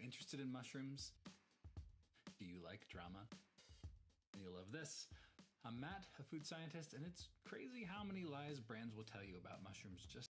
interested in mushrooms? Do you like drama? You'll love this. I'm Matt, a food scientist, and it's crazy how many lies brands will tell you about mushrooms just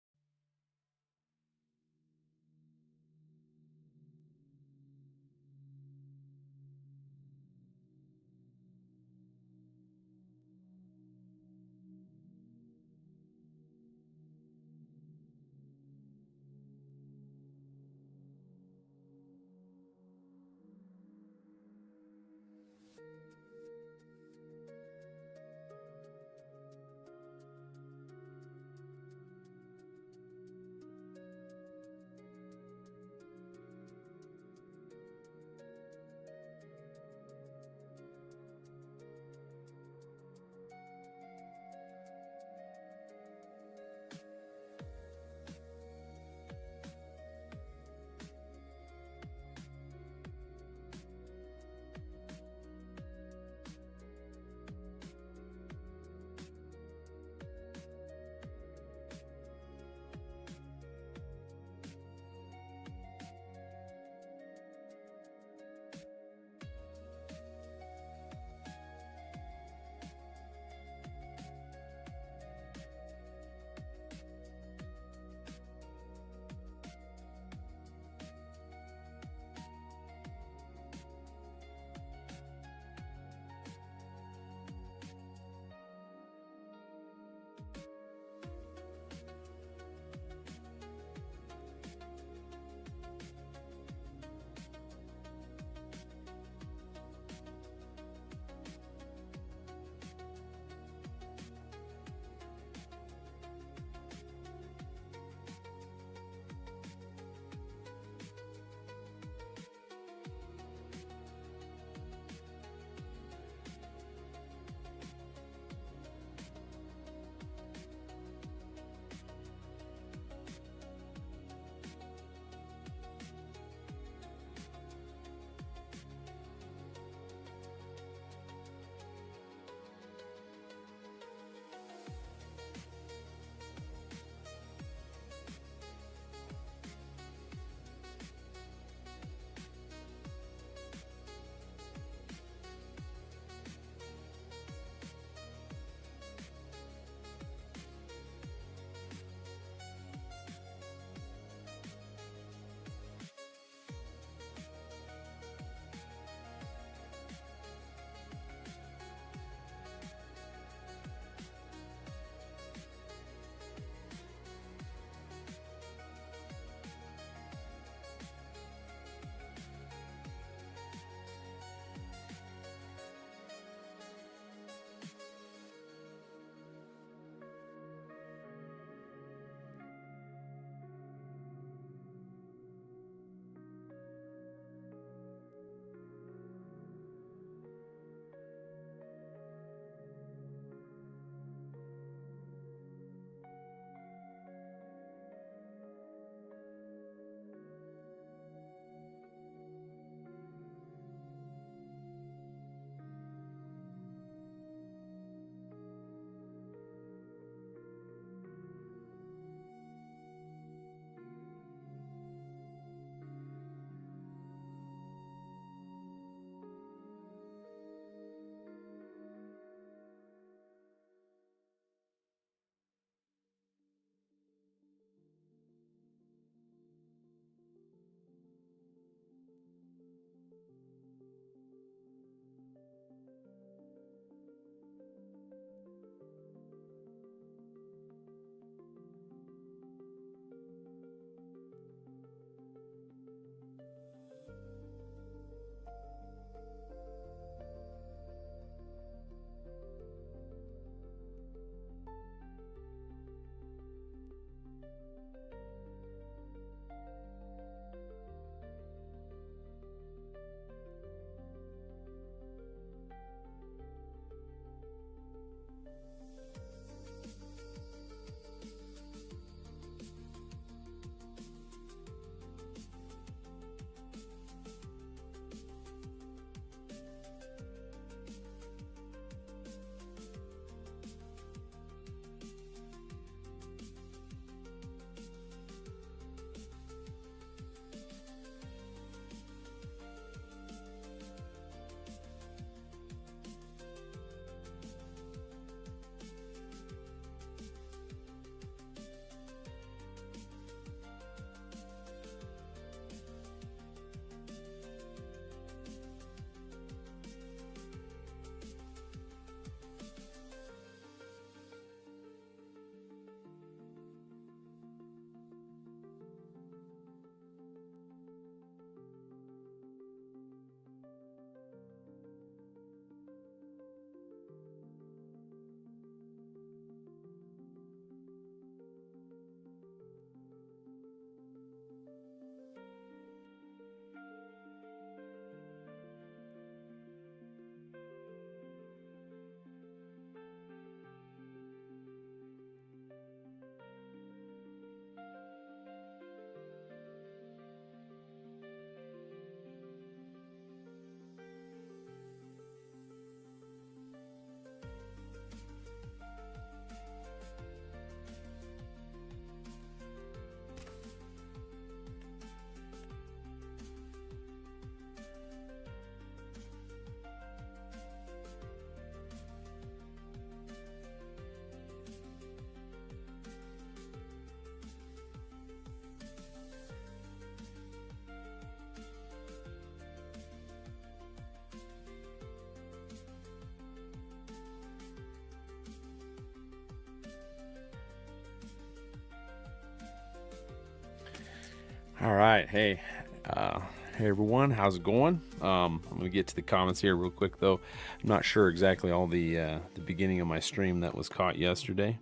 All right. Hey, hey everyone. How's it going? I'm going to get to the comments here real quick, though. I'm not sure exactly all the beginning of my stream that was caught yesterday.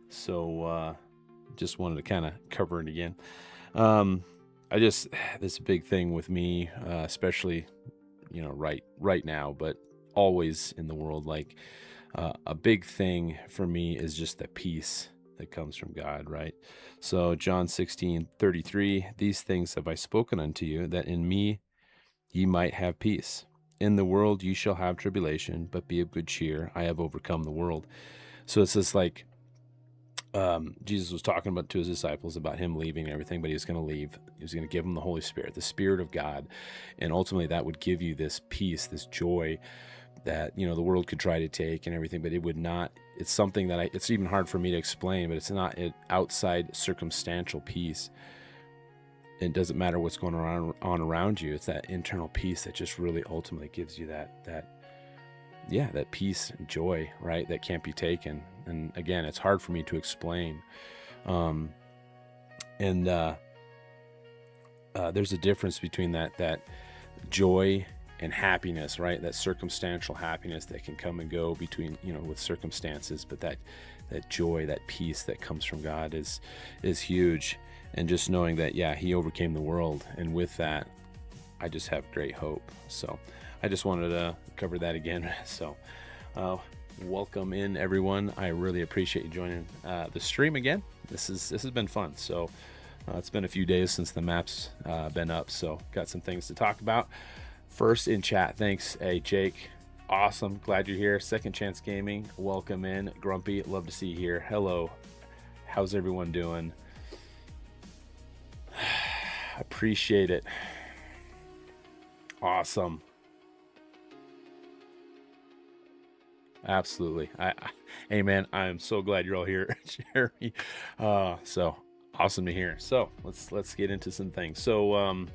So just wanted to kind of cover it again. This is a big thing with me, especially, right now, but always in the world. Like a big thing for me is just the peace that comes from God, right? So John 16:33, these things have I spoken unto you, that in me ye might have peace. In the world ye shall have tribulation, but be of good cheer. I have overcome the world. So it's just like Jesus was talking about to his disciples about him leaving and everything, but he was going to leave. He was going to give them the Holy Spirit, the Spirit of God. And ultimately that would give you this peace, this joy that the world could try to take and everything, but it would not. It's something that it's even hard for me to explain, but it's not an outside circumstantial peace. It doesn't matter what's going on around you. It's that internal peace that just really ultimately gives you that peace and joy, right? That can't be taken. And again, it's hard for me to explain. There's a difference between that joy and happiness, right? That circumstantial happiness that can come and go between, with circumstances, but that joy, that peace that comes from God is huge. And just knowing that, he overcame the world. And with that, I just have great hope. So I just wanted to cover that again. So welcome in, everyone. I really appreciate you joining the stream again. This has been fun. So it's been a few days since the map's been up. So got some things to talk about. First in chat, thanks. Hey, Jake. Awesome. Glad you're here. Second Chance Gaming. Welcome in. Grumpy. Love to see you here. Hello. How's everyone doing? Appreciate it. Awesome. Absolutely. Hey, man, I'm so glad you're all here, Jeremy. So awesome to hear. So let's get into some things. So,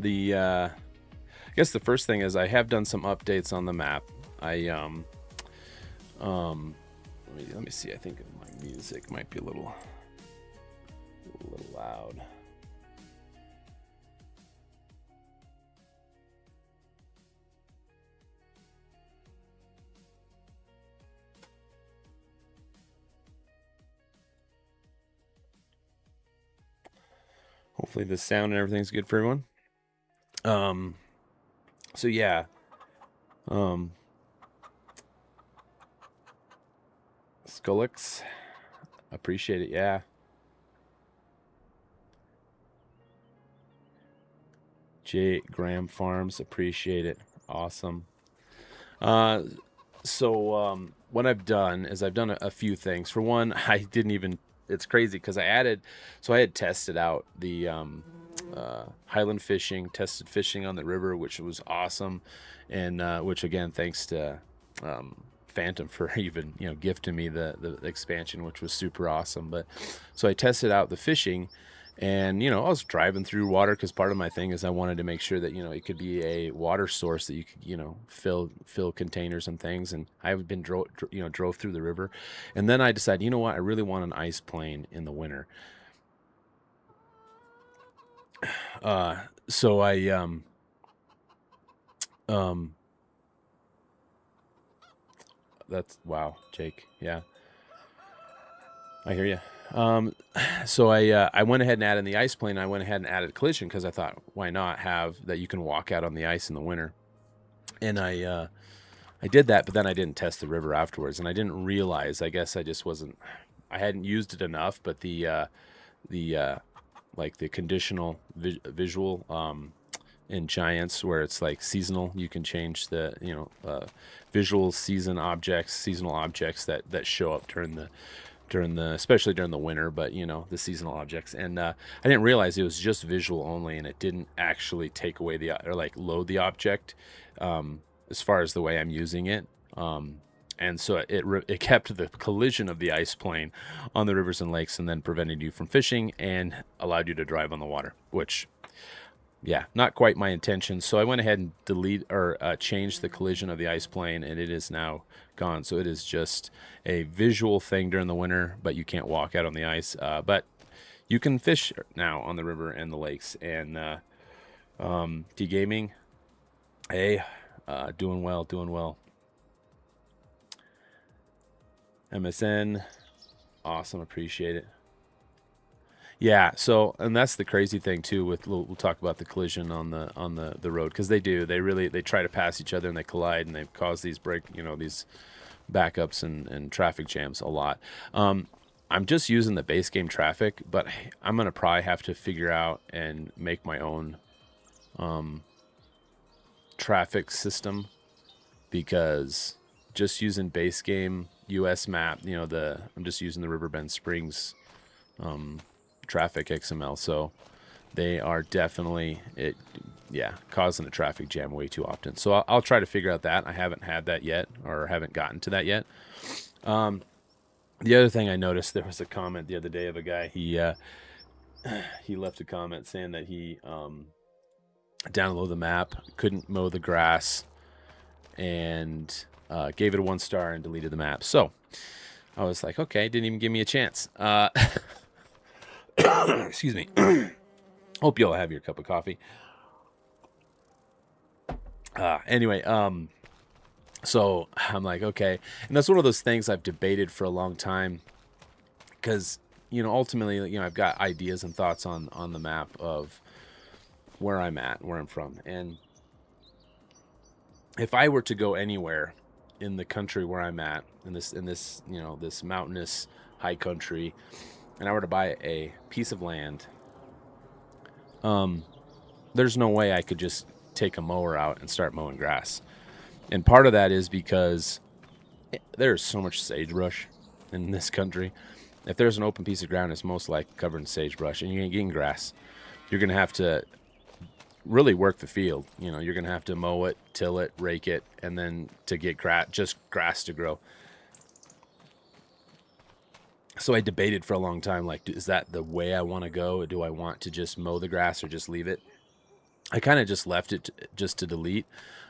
I guess the first thing is I have done some updates on the map. Let me see. I think my music might be a little loud. Hopefully the sound and everything's good for everyone. So yeah. Skulix, appreciate it. Yeah. J Graham Farms, appreciate it. Awesome. So what I've done is I've done a few things. For one, it's crazy because I had tested out the highland fishing, tested fishing on the river, which was awesome. And which again, thanks to Phantom for even gifting me the expansion, which was super awesome. But so I tested out the fishing. And, I was driving through water because part of my thing is I wanted to make sure that, it could be a water source that you could, fill containers and things. And I've been drove through the river. And then I decided, I really want an ice plane in the winter. So I, that's, wow, Jake. Yeah, I hear you. So I went ahead and added the ice plane. I went ahead and added collision because I thought, why not have that you can walk out on the ice in the winter? And I did that, but then I didn't test the river afterwards, and I didn't realize. I guess I just I hadn't used it enough. But the conditional visual in Giants, where it's like seasonal, you can change the visual seasonal objects that show up especially during the winter, but the seasonal objects. And I didn't realize it was just visual only, and it didn't actually take away load the object as far as the way I'm using it. And so it kept the collision of the ice plane on the rivers and lakes, and then prevented you from fishing and allowed you to drive on the water, which, not quite my intention. So I went ahead and changed the collision of the ice plane, and it is now gone. So it is just a visual thing during the winter, but you can't walk out on the ice. But you can fish now on the river and the lakes. And T Gaming, hey, doing well. MSN, awesome, appreciate it. Yeah, so, and that's the crazy thing too with, we'll talk about the collision on the road, because they try to pass each other and they collide and they cause these these backups and traffic jams a lot. I'm just using the base game traffic, but I'm gonna probably have to figure out and make my own traffic system, because just using base game US map, I'm just using the Riverbend Springs traffic XML, so they are definitely causing a traffic jam way too often. So I'll try to figure out that. I haven't had that yet, or haven't gotten to that yet. The other thing I noticed, there was a comment the other day of a guy. He left a comment saying that he downloaded the map, couldn't mow the grass, and gave it a 1 star and deleted the map. So I was like, okay, didn't even give me a chance. Excuse me. Hope you all have your cup of coffee. Anyway, so I'm like, okay. And that's one of those things I've debated for a long time, because, ultimately, I've got ideas and thoughts on the map of where I'm at, where I'm from. And if I were to go anywhere in the country where I'm at, in this this mountainous high country, and I were to buy a piece of land, there's no way I could just take a mower out and start mowing grass. And part of that is because there's so much sagebrush in this country. If there's an open piece of ground, it's most likely covered in sagebrush, and you ain't getting grass. You're going to have to really work the field. You're going to have to mow it, till it, rake it, and then to get grass to grow. So I debated for a long time, like, is that the way I want to go? Do I want to just mow the grass or just leave it? I kind of just left it just to delete.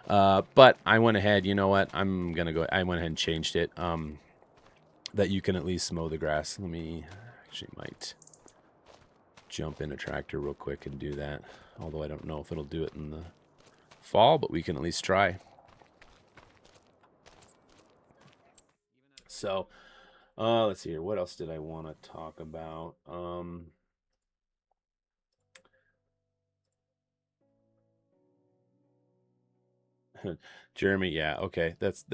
But I went ahead, you know what? I went ahead and changed it, that you can at least mow the grass. Let me actually might jump in a tractor real quick and do that. Although I don't know if it'll do it in the fall, but we can at least try. So, let's see here. What else did I want to talk about? Jeremy, yeah, okay. That's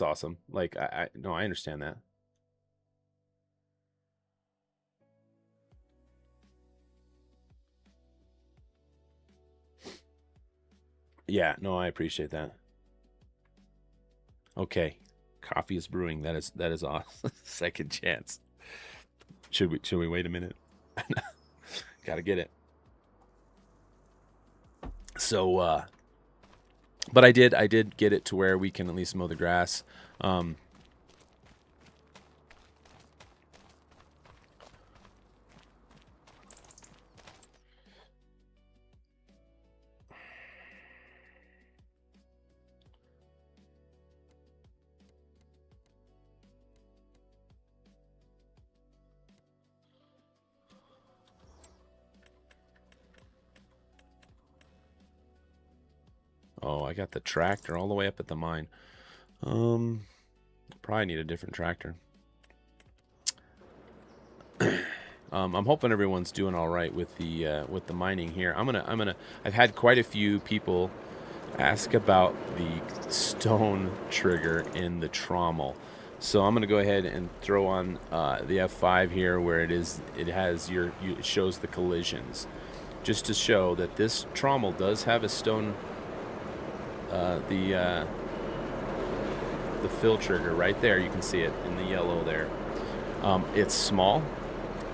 awesome. Like, I understand that. Yeah, no, I appreciate that. Okay. Coffee is brewing. That is awesome. Second chance. Should we wait a minute? Gotta get it. So but I did get it to where we can at least mow the grass. Oh, I got the tractor all the way up at the mine. Probably need a different tractor. I'm hoping everyone's doing all right with the mining here. I've had quite a few people ask about the stone trigger in the trommel. So I'm gonna go ahead and throw on the F5 here, where it shows the collisions, just to show that this trommel does have a stone. The fill trigger right there, you can see it in the yellow there. It's small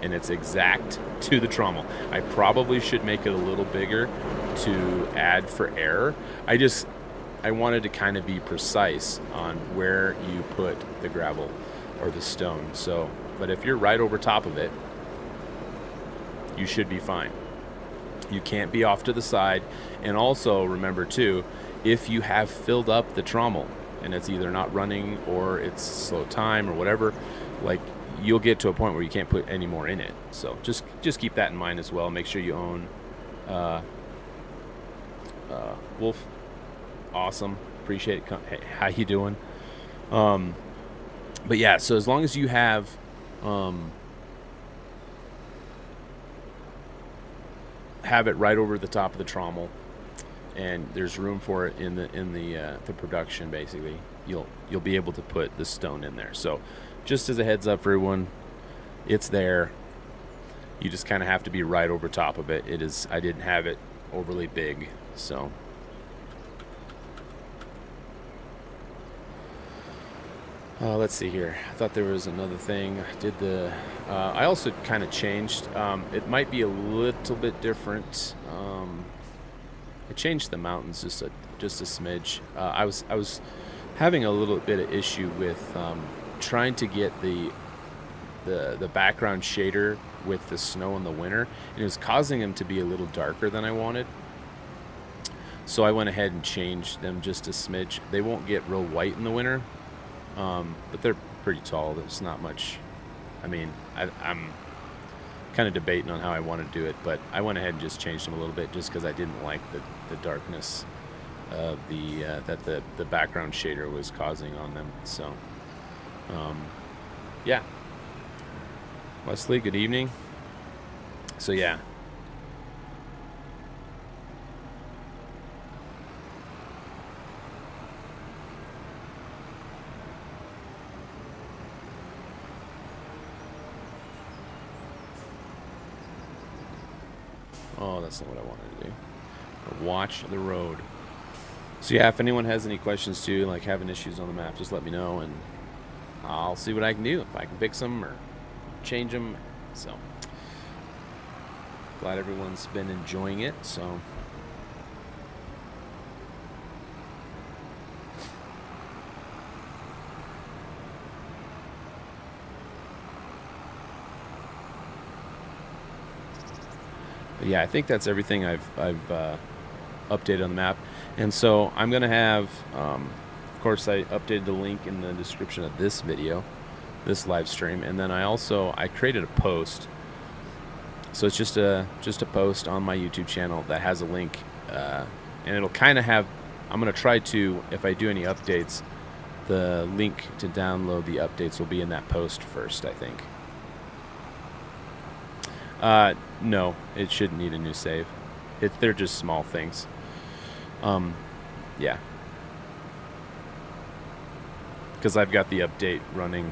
and it's exact to the trommel. I probably should make it a little bigger to add for error. I wanted to kind of be precise on where you put the gravel or the stone. So, but if you're right over top of it, you should be fine. You can't be off to the side. And also remember too, if you have filled up the trommel and it's either not running or it's slow time or whatever, like, you'll get to a point where you can't put any more in it. So just keep that in mind as well. Make sure you own Wolf. Awesome, appreciate it. Hey, how you doing? But yeah, so as long as you have it right over the top of the trommel, and there's room for it in the production, basically, you'll be able to put the stone in there. So just as a heads up for everyone, it's there. You just kind of have to be right over top of it. I didn't have it overly big, so. Let's see here. I thought there was another thing. I also kind of changed. It might be a little bit different. I changed the mountains just a smidge. I was having a little bit of issue with trying to get the background shader with the snow in the winter, and it was causing them to be a little darker than I wanted. So I went ahead and changed them just a smidge. They won't get real white in the winter. But they're pretty tall. There's not much. I mean, I'm kind of debating on how I want to do it, but I went ahead and just changed them a little bit just because I didn't like the darkness of that the background shader was causing on them. So, yeah. Wesley, good evening. So yeah. Oh, that's not what I wanted to do. Watch the road. So yeah, if anyone has any questions too, like having issues on the map, just let me know and I'll see what I can do, if I can fix them or change them. So glad everyone's been enjoying it. So but yeah, I think that's everything I've updated on the map. And so I'm gonna have of course I updated the link in the description of this video, this live stream, and then I created a post. So it's just a post on my YouTube channel that has a link, and it'll kind of have, I'm gonna try to, if I do any updates, the link to download the updates will be in that post first, I think. No, it shouldn't need a new save. They're just small things. Yeah. Because I've got the update running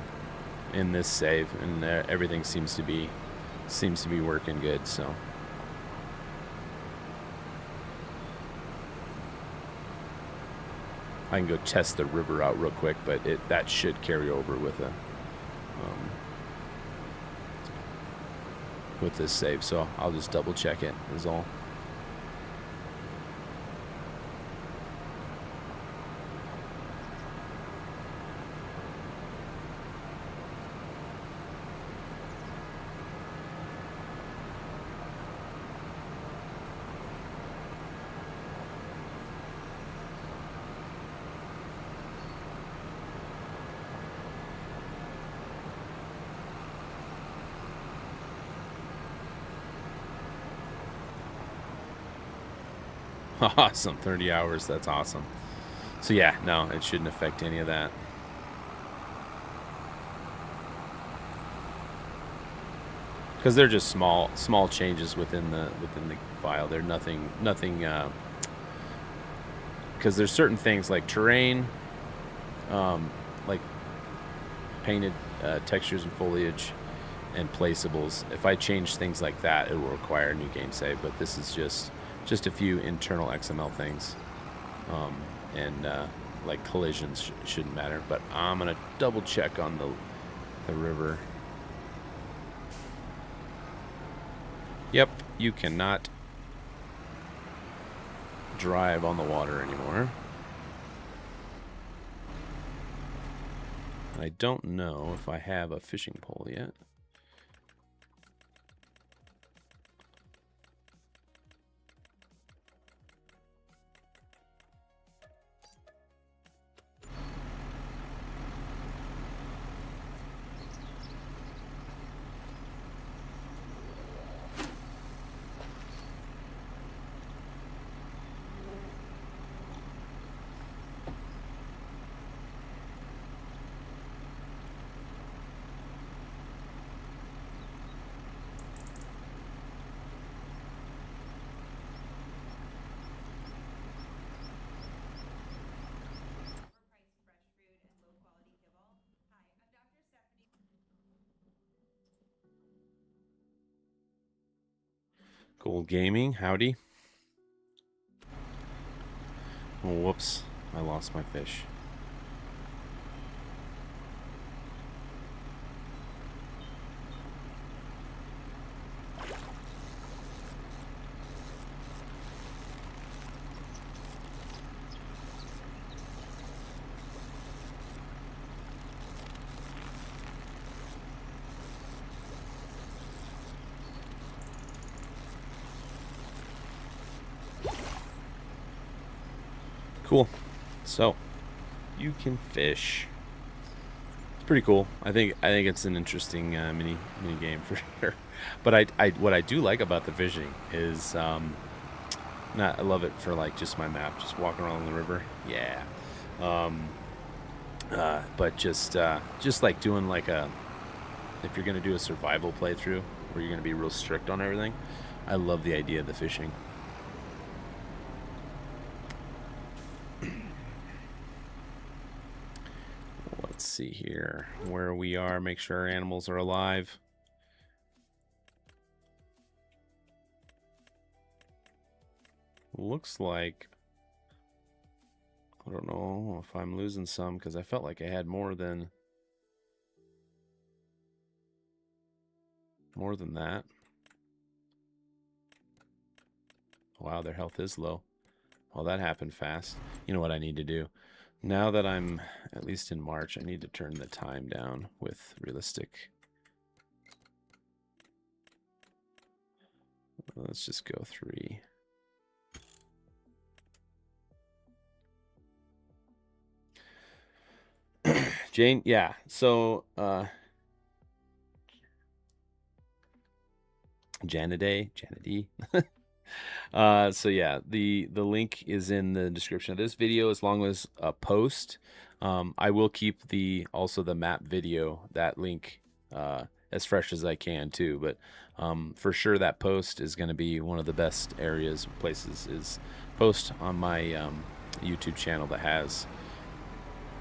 in this save, and everything seems to be working good. So. I can go test the river out real quick, but that should carry over with this save, so I'll just double check it is all. Awesome, 30 hours, that's awesome. So yeah, no, it shouldn't affect any of that. Because they're just small changes within the file. They're nothing because there's certain things like terrain, like painted textures and foliage and placeables. If I change things like that, it will require a new game save, but this is just a few internal XML things, and like collisions shouldn't matter. But I'm gonna double check on the river. Yep, you cannot drive on the water anymore. I don't know if I have a fishing pole yet. Gold Gaming, howdy. Oh, whoops, I lost my fish. Cool. So you can fish. It's pretty cool. I think it's an interesting mini game for sure. But what I do like about the fishing is I love it for like just my map, just walking around the river. Yeah. But just like doing like if you're gonna do a survival playthrough where you're gonna be real strict on everything, I love the idea of the fishing. Let's see here where we are, make sure our animals are alive. Looks like, I don't know if I'm losing some because I felt like I had more than that. Wow, their health is low. Well, that happened fast. You know what I need to do? Now that I'm at least in March, I need to turn the time down with realistic. Let's just go 3. Jane, yeah. So Janiday. So yeah, the link is in the description of this video, as long as a post. I will keep also the map video, that link as fresh as I can too. But for sure, that post is going to be one of the best places is post on my YouTube channel that has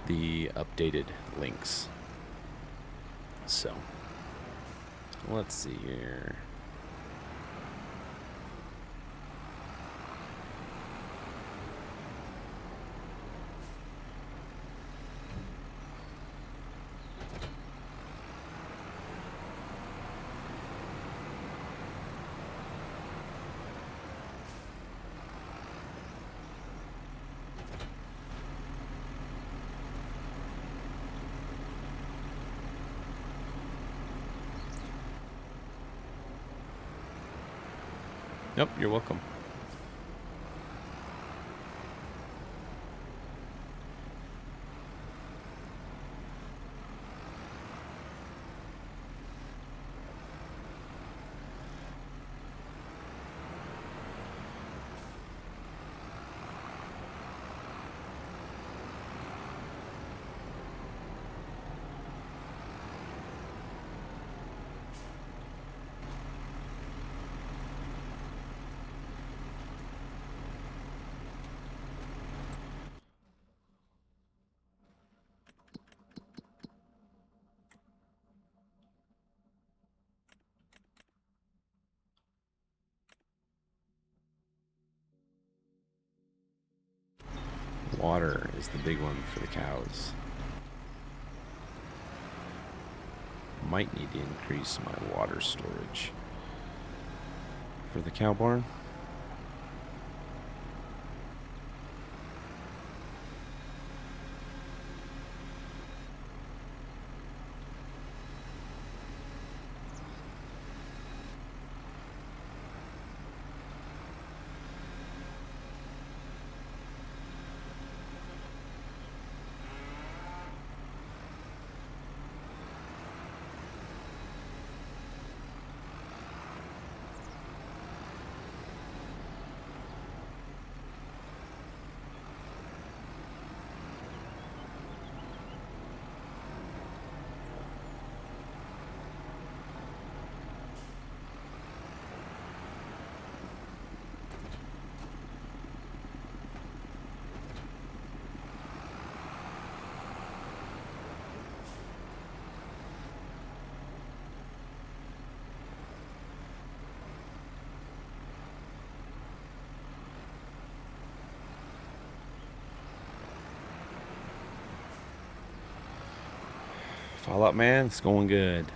the updated links. So let's see here. Nope, you're welcome. Water is the big one for the cows. Might need to increase my water storage for the cow barn. Fall up, man. It's going good.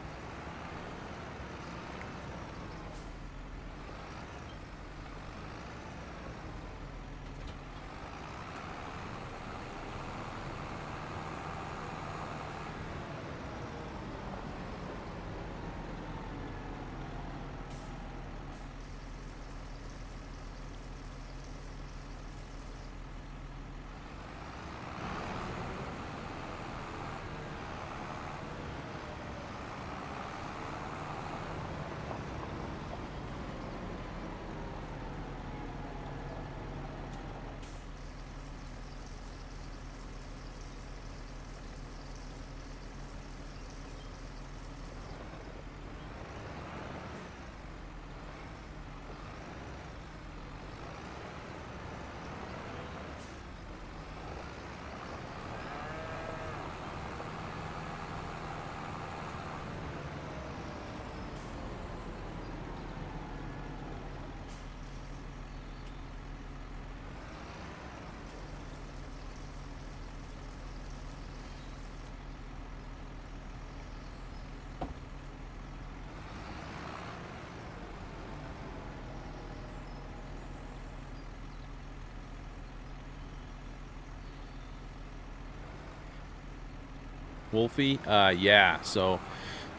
Wolfie, yeah. So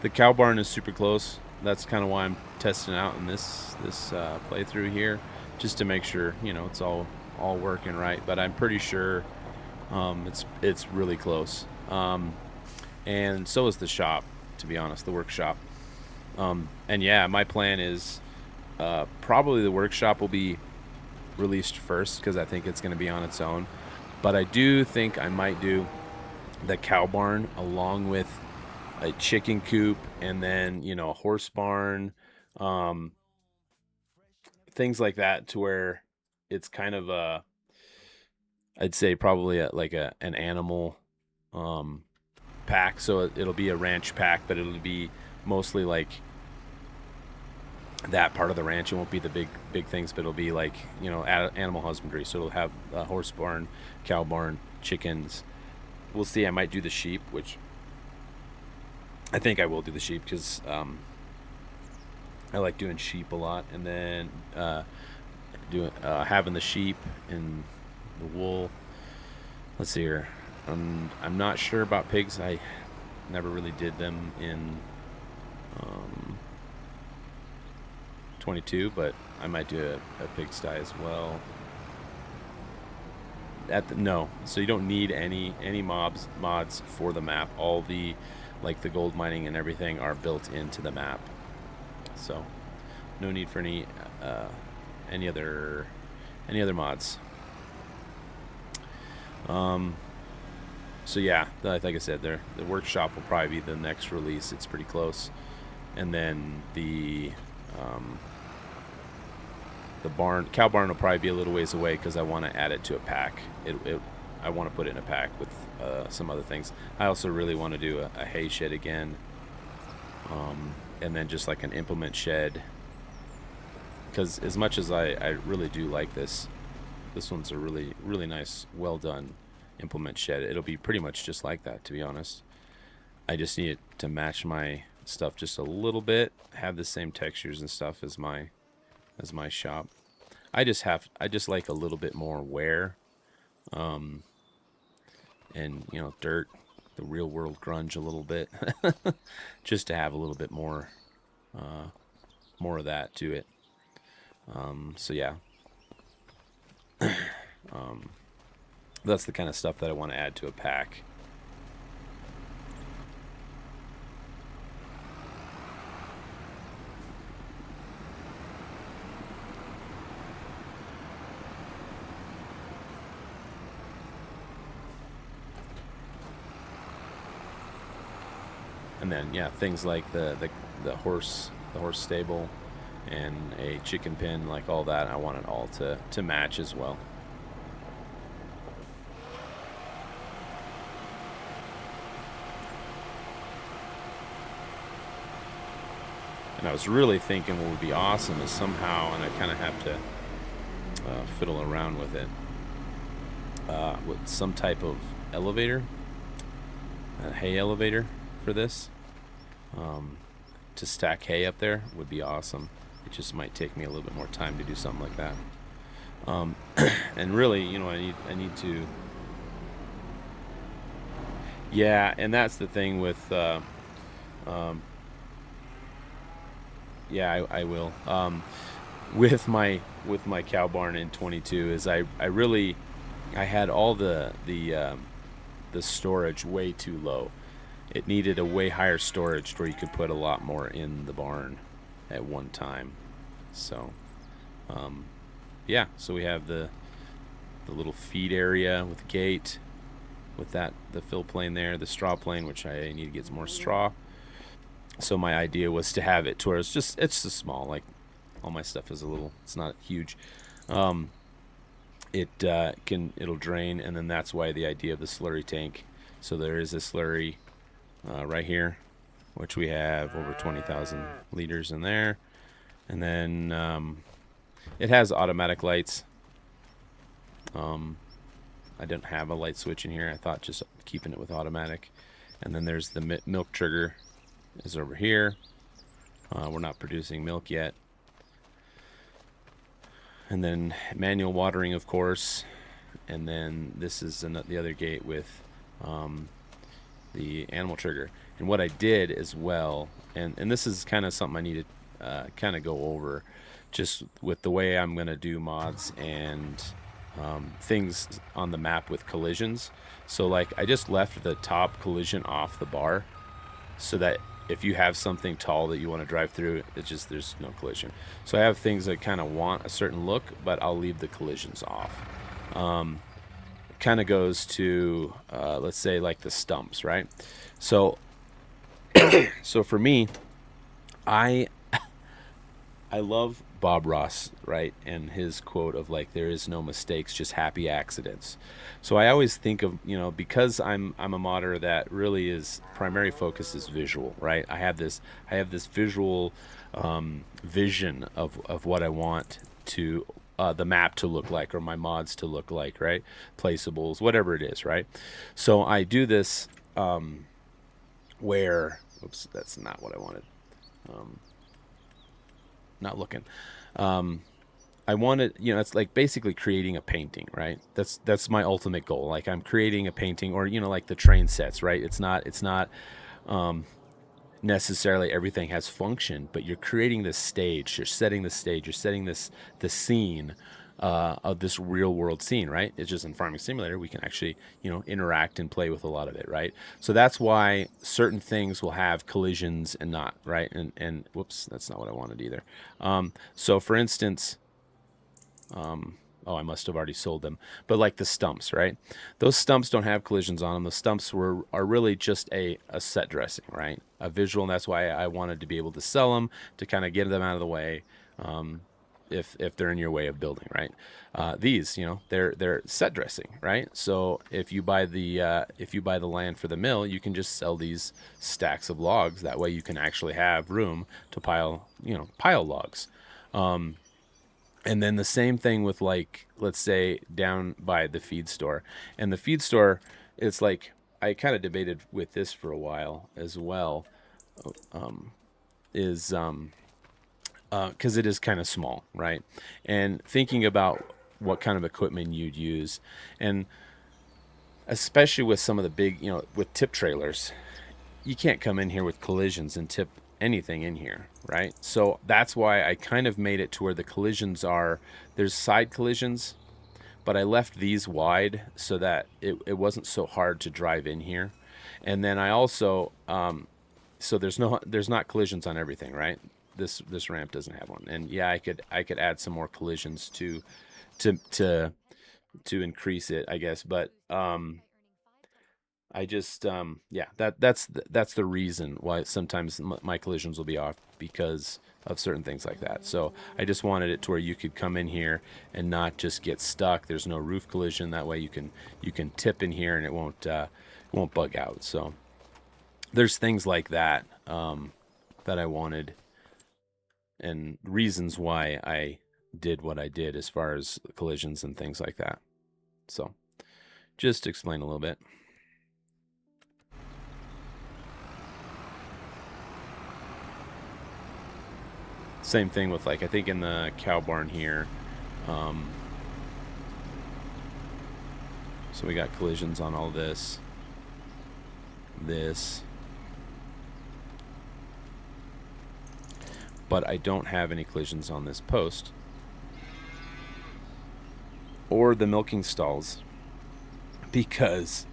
the cow barn is super close. That's kind of why I'm testing out in this playthrough here, just to make sure it's all working right. But I'm pretty sure it's really close. And so is the shop, to be honest, the workshop. And yeah, my plan is probably the workshop will be released first because I think it's going to be on its own. But I do think I might do the cow barn along with a chicken coop and then a horse barn, things like that, to where it's kind of I'd say probably an animal pack. So it'll be a ranch pack, but it'll be mostly like that part of the ranch. It won't be the big things, but it'll be like animal husbandry. So it'll have a horse barn, cow barn, chickens. We'll see. I might do the sheep, which I think I will do the sheep because I like doing sheep a lot. And then having the sheep and the wool. Let's see here. I'm not sure about pigs. I never really did them in 22, but I might do a pigsty as well. No, so you don't need any mods for the map. All the the gold mining and everything are built into the map, so no need for any other mods. So yeah, like I said, the workshop will probably be the next release. It's pretty close, and then the cow barn will probably be a little ways away because I want to add it to a pack. I want to put it in a pack with some other things. I also really want to do a hay shed again, and then just like an implement shed. Because as much as I really do like this one's a really, really nice, well done implement shed. It'll be pretty much just like that, to be honest. I just need it to match my stuff just a little bit, have the same textures and stuff as my shop. I just like a little bit more wear, and dirt, the real world grunge a little bit, just to have a little bit more of that to it. So yeah, that's the kind of stuff that I want to add to a pack. And then yeah, things like the horse stable and a chicken pen, like all that, I want it all to match as well. And I was really thinking what would be awesome is somehow, and I kind of have to fiddle around with it, with some type of elevator, a hay elevator for this. To stack hay up there would be awesome. It just might take me a little bit more time to do something like that. And really, you know, I need to. Yeah, and that's the thing with. Yeah, I will. With my cow barn in 22 is I had all the storage way too low. It needed a way higher storage where you could put a lot more in the barn at one time. So, yeah. So we have the little feed area with the gate, with the fill plane there, the straw plane, which I need to get some more straw. So my idea was to have it to where it's just small. Like all my stuff is it's not huge. It'll drain, and then that's why the idea of the slurry tank. So there is a slurry right here, which we have over 20,000 liters in there, and then it has automatic lights. I didn't have a light switch in here. I thought just keeping it with automatic, and then there's the milk trigger is over here. We're not producing milk yet. And then manual watering, of course. And then this is the other gate with the animal trigger. And what I did as well, and this is kind of something I need to kind of go over, just with the way I'm going to do mods and things on the map with collisions. So like I just left the top collision off the bar so that if you have something tall that you want to drive through, there's no collision. So I have things that kind of want a certain look, but I'll leave the collisions off. Kind of goes to let's say like the stumps, right? So so for me, I love Bob Ross, right? And his quote of like, there is no mistakes, just happy accidents. So I always think of, you know, because I'm a modder that really is primary focus is visual, right? I have this visual vision of what I want to the map to look like, or my mods to look like, right? Placeables, whatever it is, right? So I do this where, oops, that's not what I wanted. Not looking. I wanted, you know, it's like basically creating a painting, right? That's my ultimate goal. Like I'm creating a painting, or, you know, like the train sets, right? It's not necessarily everything has function, but you're creating this stage, you're setting the stage, you're setting the scene of this real world scene, right? It's just in Farming Simulator, we can actually, you know, interact and play with a lot of it, right? So that's why certain things will have collisions and not, right? And whoops, that's not what I wanted either. So for instance, oh, I must have already sold them, but like the stumps, right? Those stumps don't have collisions on them. The stumps are really just a set dressing, right? A visual, and that's why I wanted to be able to sell them, to kind of get them out of the way. If they're in your way of building, right? These, you know, they're set dressing, right? So if you buy the land for the mill, you can just sell these stacks of logs. That way you can actually have room to pile logs. And then the same thing with, like, let's say down by the feed store. And the feed store, it's like, I kind of debated with this for a while as well, because it is kind of small, right? And thinking about what kind of equipment you'd use, and especially with some of the big, you know, with tip trailers, you can't come in here with collisions and tip anything in here, right? So that's why I kind of made it to where the collisions there's side collisions, but I left these wide so that it wasn't so hard to drive in here. And then I also so there's not collisions on everything, right? This ramp doesn't have one. And yeah, I could add some more collisions to increase it, I guess, but I just yeah, that's the reason why sometimes my collisions will be off, because of certain things like that. So I just wanted it to where you could come in here and not just get stuck. There's no roof collision. That way you can tip in here and it won't bug out. So there's things like that that I wanted, and reasons why I did what I did as far as collisions and things like that. So just to explain a little bit. Same thing with, like, I think in the cow barn here. So we got collisions on all this. But I don't have any collisions on this post or the milking stalls, because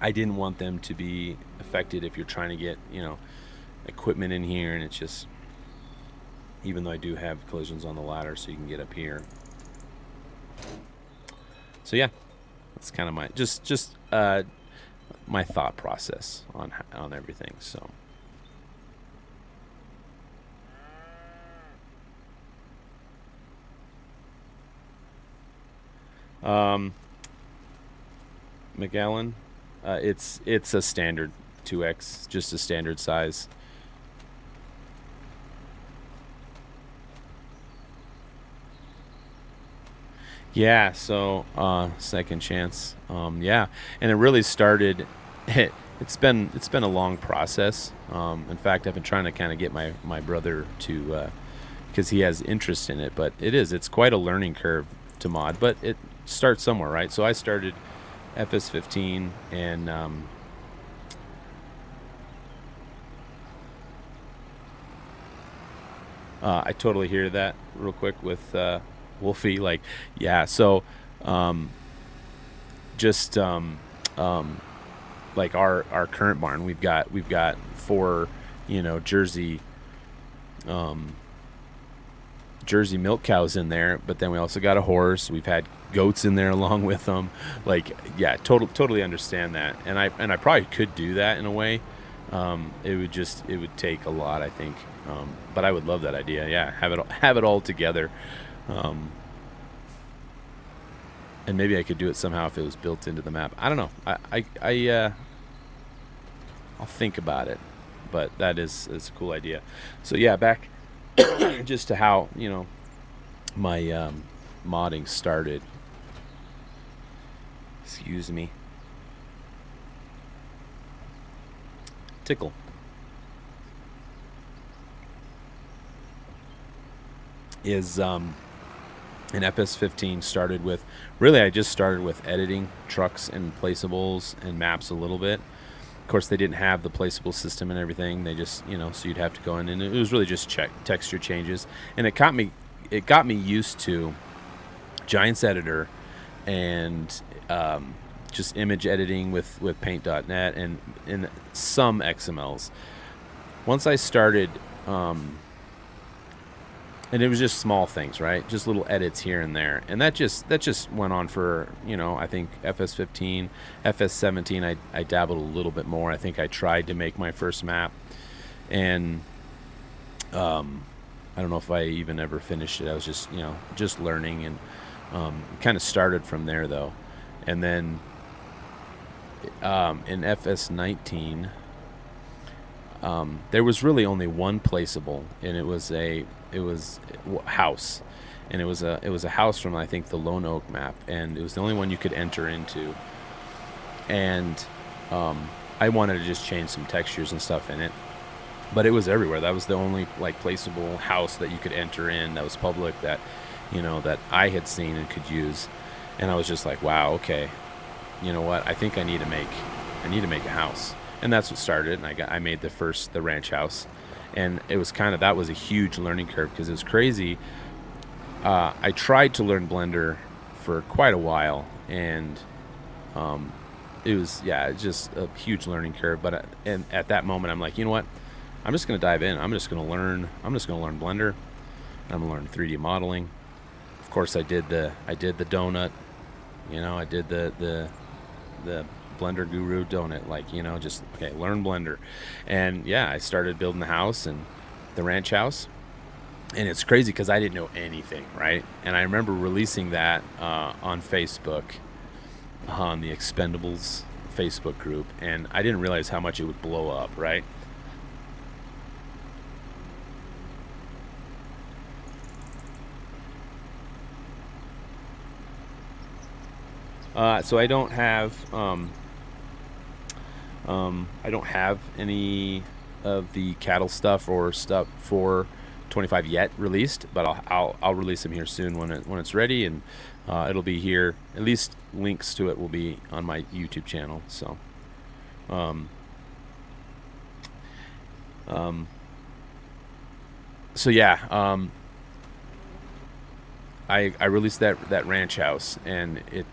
I didn't want them to be affected if you're trying to get, you know, equipment in here. And it's just, even though I do have collisions on the ladder so you can get up here. So yeah, that's kind of my just my thought process on everything. So McAllen, it's a standard 2X, just a standard size. Yeah, so second chance. Yeah, and it really started. It's been a long process. In fact, I've been trying to kind of get my brother to, because he has interest in it. But it's quite a learning curve to mod. But it starts somewhere, right? So I started FS15, and I totally hear that real quick with Wolfie. Like, yeah. So just like our current barn, we've got 4, you know, Jersey milk cows in there, but then we also got a horse. We've had goats in there along with them. Like, yeah, totally understand that. And I probably could do that in a way. It would take a lot, I think. But I would love that idea. Yeah, have it all together. And maybe I could do it somehow if it was built into the map. I don't know. I'll think about it. But it's a cool idea. So yeah, back just to how, you know, my modding started. Excuse me. Tickle. Is in FS15 started with, really I just started with editing trucks and placeables and maps a little bit. Of course, they didn't have the placeable system and everything. They just, you know, so you'd have to go in, and it was really just texture changes. And it got me used to Giants Editor and just image editing with Paint.net and some XMLs. Once I started, and it was just small things, right? Just little edits here and there. And that just went on for, you know, I think FS15, FS17, I dabbled a little bit more. I think I tried to make my first map. And I don't know if I even ever finished it. I was just, you know, just learning, and kind of started from there, though. And then in FS19, there was really only one placeable, and it was a house, and it was a house from, I think, the Lone Oak map, and it was the only one you could enter into. And I wanted to just change some textures and stuff in it, but it was everywhere. That was the only, like, placeable house that you could enter in that was public, that, you know, that I had seen and could use. And I was just like, wow, okay, you know what? I think I need to make a house. And that's what started. And I made the ranch house. And it was that was a huge learning curve, because it was crazy. I tried to learn Blender for quite a while, and it was, yeah, just a huge learning curve. But and at that moment, I'm like, you know what? I'm just going to dive in. I'm just going to learn Blender. I'm going to learn 3D modeling. Of course, I did the donut. You know, I did the Blender Guru donut, like, you know, just, okay, learn Blender. And yeah, I started building the house and the ranch house. And it's crazy because I didn't know anything, right? And I remember releasing that on Facebook, on the Expendables Facebook group, and I didn't realize how much it would blow up, right? So I don't have any of the cattle stuff or stuff for 25 yet released, but I'll release them here soon when it's ready, and it'll be here. At least links to it will be on my YouTube channel. So, so yeah, I released that ranch house, and it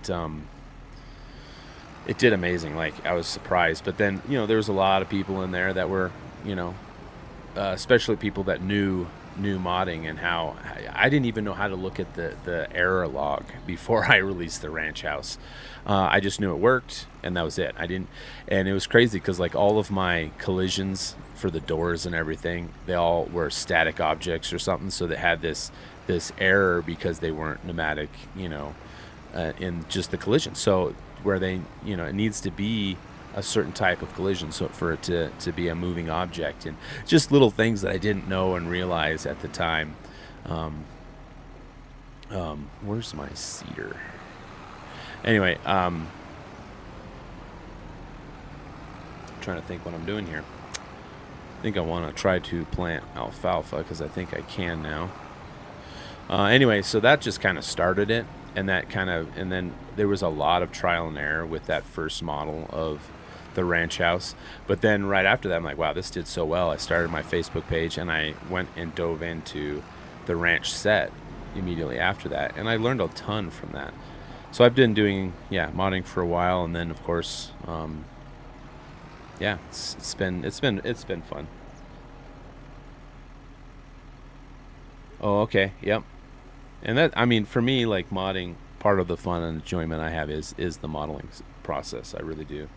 did amazing. Like, I was surprised, but then there was a lot of people in there that were especially people that knew modding, and how I didn't even know how to look at the error log before I released the ranch house. I just knew it worked, and that was it. And it was crazy because like all of my collisions for the doors and everything, they all were static objects or something, so they had this error because they weren't pneumatic, in just the collision. So where they, it needs to be a certain type of collision so for it to be a moving object, and just little things that I didn't know and realize at the time. Where's my cedar? Anyway, I'm trying to think what I'm doing here. I think I want to try to plant alfalfa because I think I can now. Anyway, so that just kind of started it, and then there was a lot of trial and error with that first model of the ranch house. But then right after that, I'm like, wow, this did so well. I started my Facebook page, and I went and dove into the ranch set immediately after that, and I learned a ton from that. So I've been doing modding for a while, and then of course it's been fun. Oh, okay. Yep. And that, I mean, for me, like modding, part of the fun and enjoyment I have is the modeling process. I really do.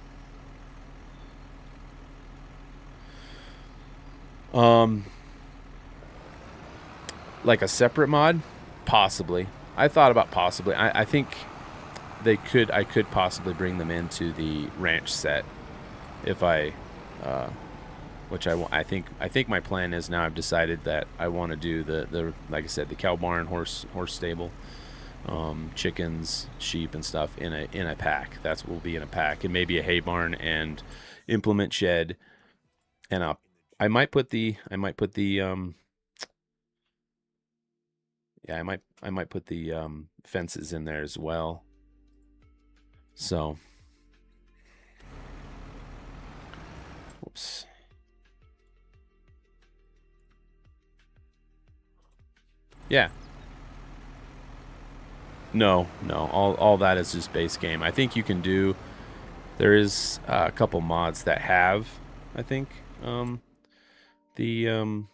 Like a separate mod, possibly. I thought about possibly. I think I could possibly bring them into the ranch set if I, which I think my plan is now. I've decided that I want to do the like I said, the cow barn, horse stable, chickens, sheep, and stuff in a pack. That's what will be in a pack, and maybe a hay barn and implement shed, and I might put the fences in there as well. So, whoops. Yeah. No. All that is just base game. I think you can do. There is a couple mods that have, I think, the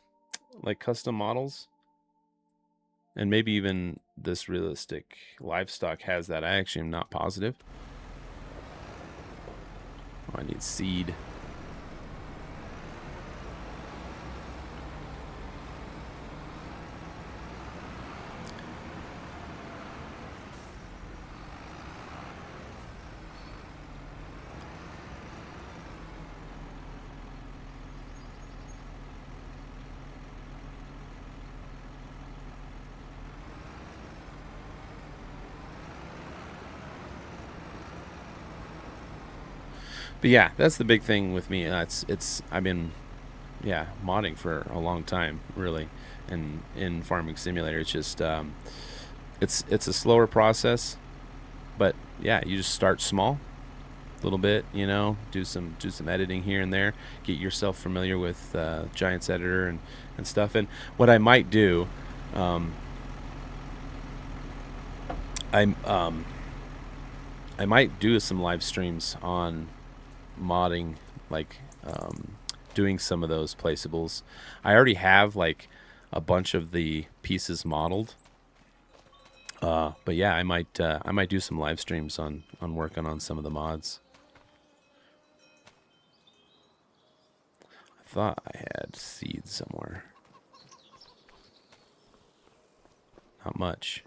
like custom models, and maybe even this realistic livestock has that. I actually am not positive. Oh, I need seed. But yeah, that's the big thing with me. I've been modding for a long time, really, and in Farming Simulator. It's just it's a slower process, but yeah, you just start small, a little bit, do some editing here and there, get yourself familiar with Giants Editor and stuff. And what I might do, I might do some live streams on modding, like doing some of those placeables. I already have like a bunch of the pieces modeled, but yeah, I might do some live streams on working on some of the mods. I thought I had seeds somewhere. Not much.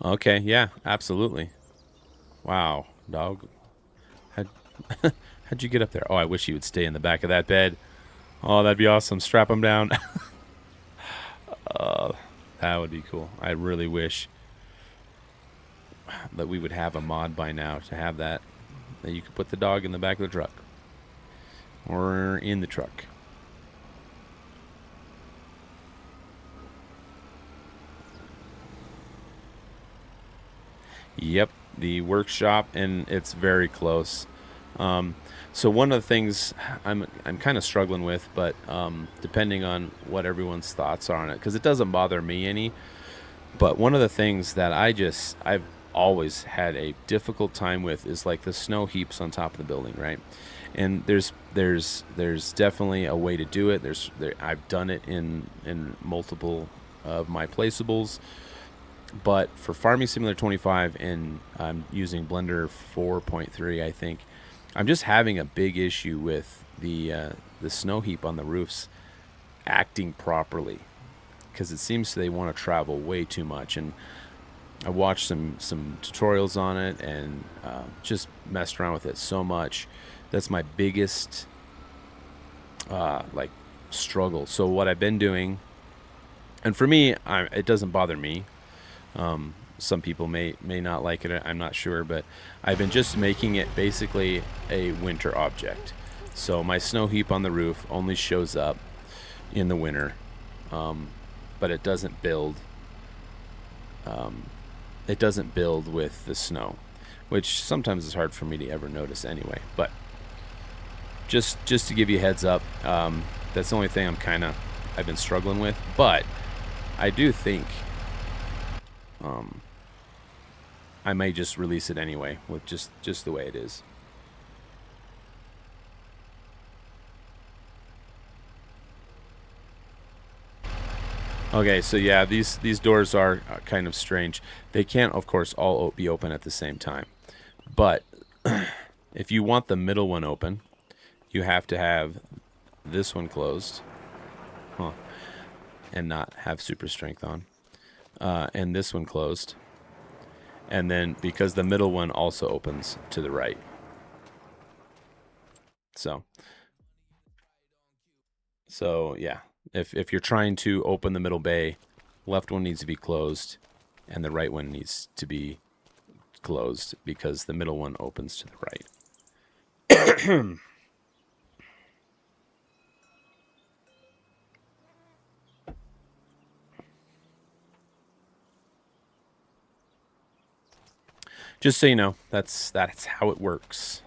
Okay, yeah, absolutely. Wow, dog. How'd you get up there? Oh, I wish you would stay in the back of that bed. Oh, that'd be awesome. Strap him down. That would be cool. I really wish that we would have a mod by now to have that you could put the dog in the back of the truck or in the truck. Yep, the workshop, and it's very close. So one of the things I'm kind of struggling with, but depending on what everyone's thoughts are on it, because it doesn't bother me any. But one of the things that I've always had a difficult time with is like the snow heaps on top of the building, right? And there's definitely a way to do it. I've done it in multiple of my placeables. But for Farming Simulator 25, and I'm using Blender 4.3, I think, I'm just having a big issue with the snow heap on the roofs acting properly, because it seems they want to travel way too much. And I watched some tutorials on it and just messed around with it so much. That's my biggest like struggle. So what I've been doing, and for me, it doesn't bother me. Some people may not like it, I'm not sure, but I've been just making it basically a winter object. So my snow heap on the roof only shows up in the winter, but it doesn't build. It doesn't build with the snow, which sometimes is hard for me to ever notice anyway. But just to give you a heads up, that's the only thing I've been struggling with. But I do think I may just release it anyway with just the way it is. Okay, so yeah, these doors are kind of strange. They can't, of course, all be open at the same time. But if you want the middle one open, you have to have this one closed, and not have super strength on, and this one closed. And then because the middle one also opens to the right. So yeah, if you're trying to open the middle bay, left one needs to be closed and the right one needs to be closed because the middle one opens to the right. Just so you know, that's how it works.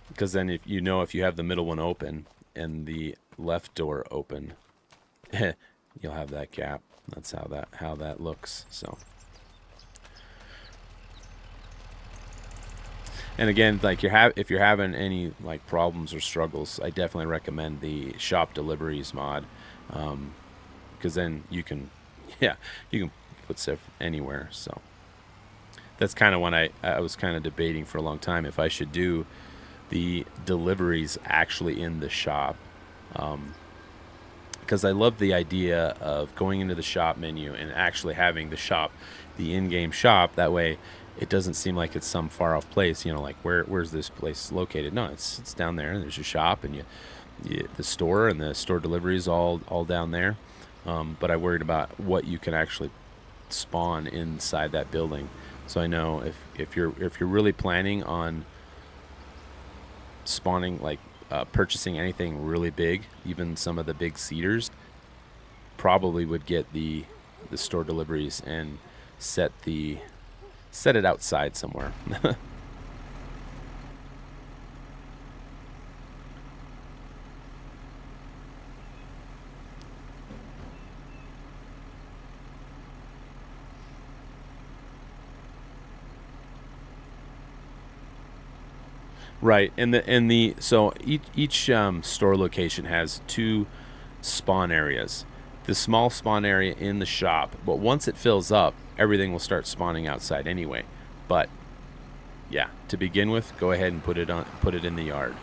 Because then if you have the middle one open and the left door open, you'll have that gap. That's how that looks. So, and again, like if you're having any like problems or struggles, I definitely recommend the shop deliveries mod, because then you can put stuff anywhere. So that's kind of when I was kind of debating for a long time if I should do the deliveries actually in the shop, because I love the idea of going into the shop menu and actually having the in-game shop. That way it doesn't seem like it's some far off place, like where's this place located? No, it's down there, and there's a shop, and the store and the store deliveries all down there. But I worried about what you can actually spawn inside that building. So I know if you're really planning on spawning, like purchasing anything really big, even some of the big cedars, probably would get the store deliveries and set it outside somewhere. Right, so each store location has two spawn areas. The small spawn area in the shop, but once it fills up, everything will start spawning outside anyway. But yeah, to begin with, go ahead and put it in the yard.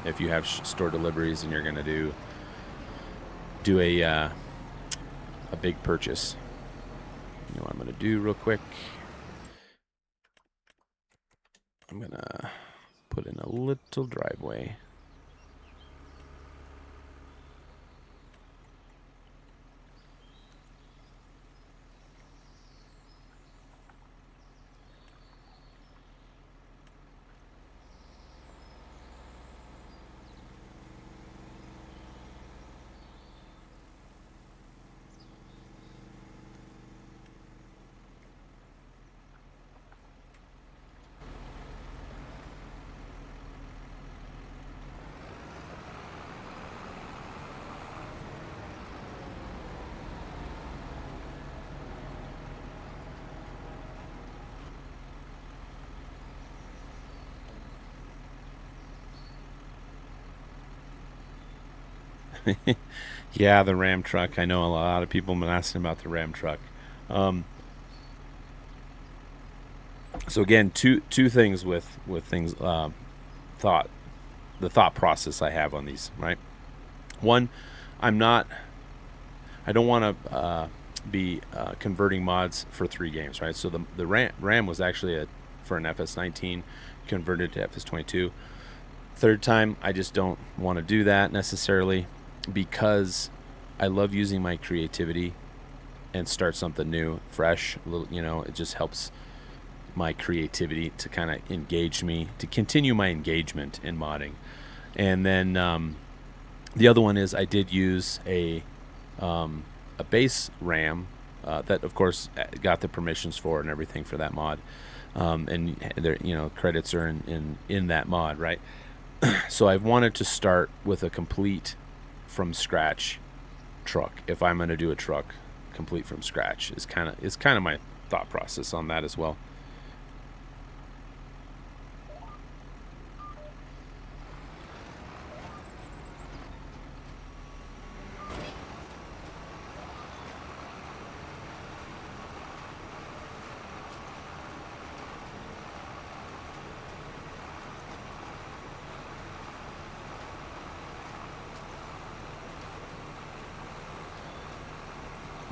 If you have store deliveries and you're gonna do a big purchase, you know what I'm gonna do real quick. I'm gonna put in a little driveway. Yeah, the Ram truck. I know a lot of people have been asking about the Ram truck. Um, so again, two things with things thought the thought process I have on these. Right. One, I'm not. I don't want to be converting mods for 3 games. Right. So the Ram was actually for an FS19 converted to FS22. Third time, I just don't want to do that necessarily because I love using my creativity and start something new, fresh. A little, it just helps my creativity to kind of engage me, to continue my engagement in modding. And then the other one is I did use a base RAM that, of course, got the permissions for and everything for that mod. And there, credits are in that mod, right? So I've wanted to start with a complete from scratch truck. If I'm going to do a truck complete from scratch, is kind of my thought process on that as well.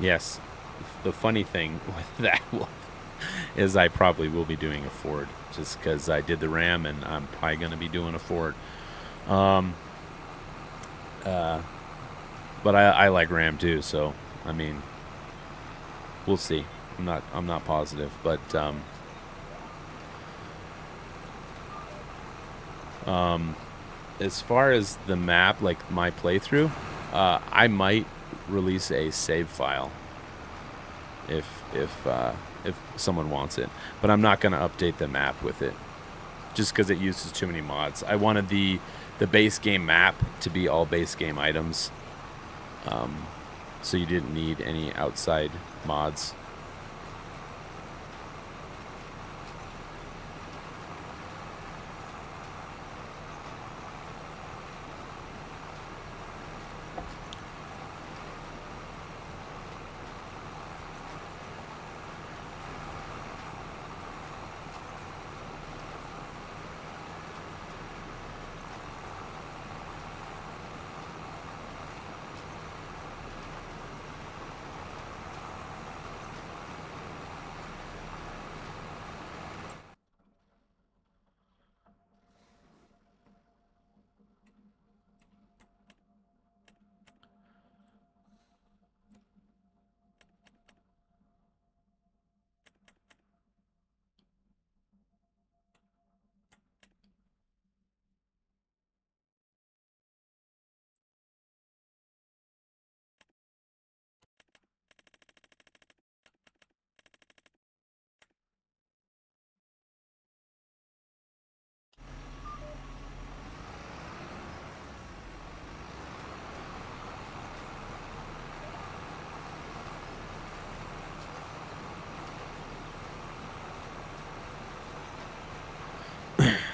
Yes, the funny thing with that is I probably will be doing a Ford just because I did the Ram and I'm probably going to be doing a Ford. But I like Ram too, so I mean, we'll see. I'm not positive, but as far as the map, like my playthrough, I might release a save file if someone wants it, but I'm not going to update the map with it just because it uses too many mods. I wanted the base game map to be all base game items, so you didn't need any outside mods.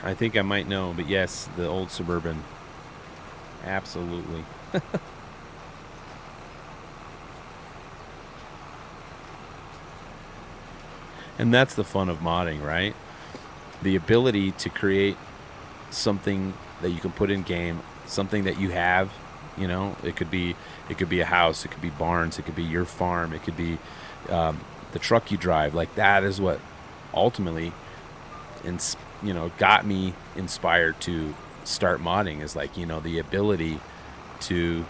I think I might know, but yes, the old Suburban. Absolutely. And that's the fun of modding, right? The ability to create something that you can put in game, something that you have, it could be a house, it could be barns, it could be your farm, it could be the truck you drive. Like that is what ultimately got me inspired to start modding, is like, the ability to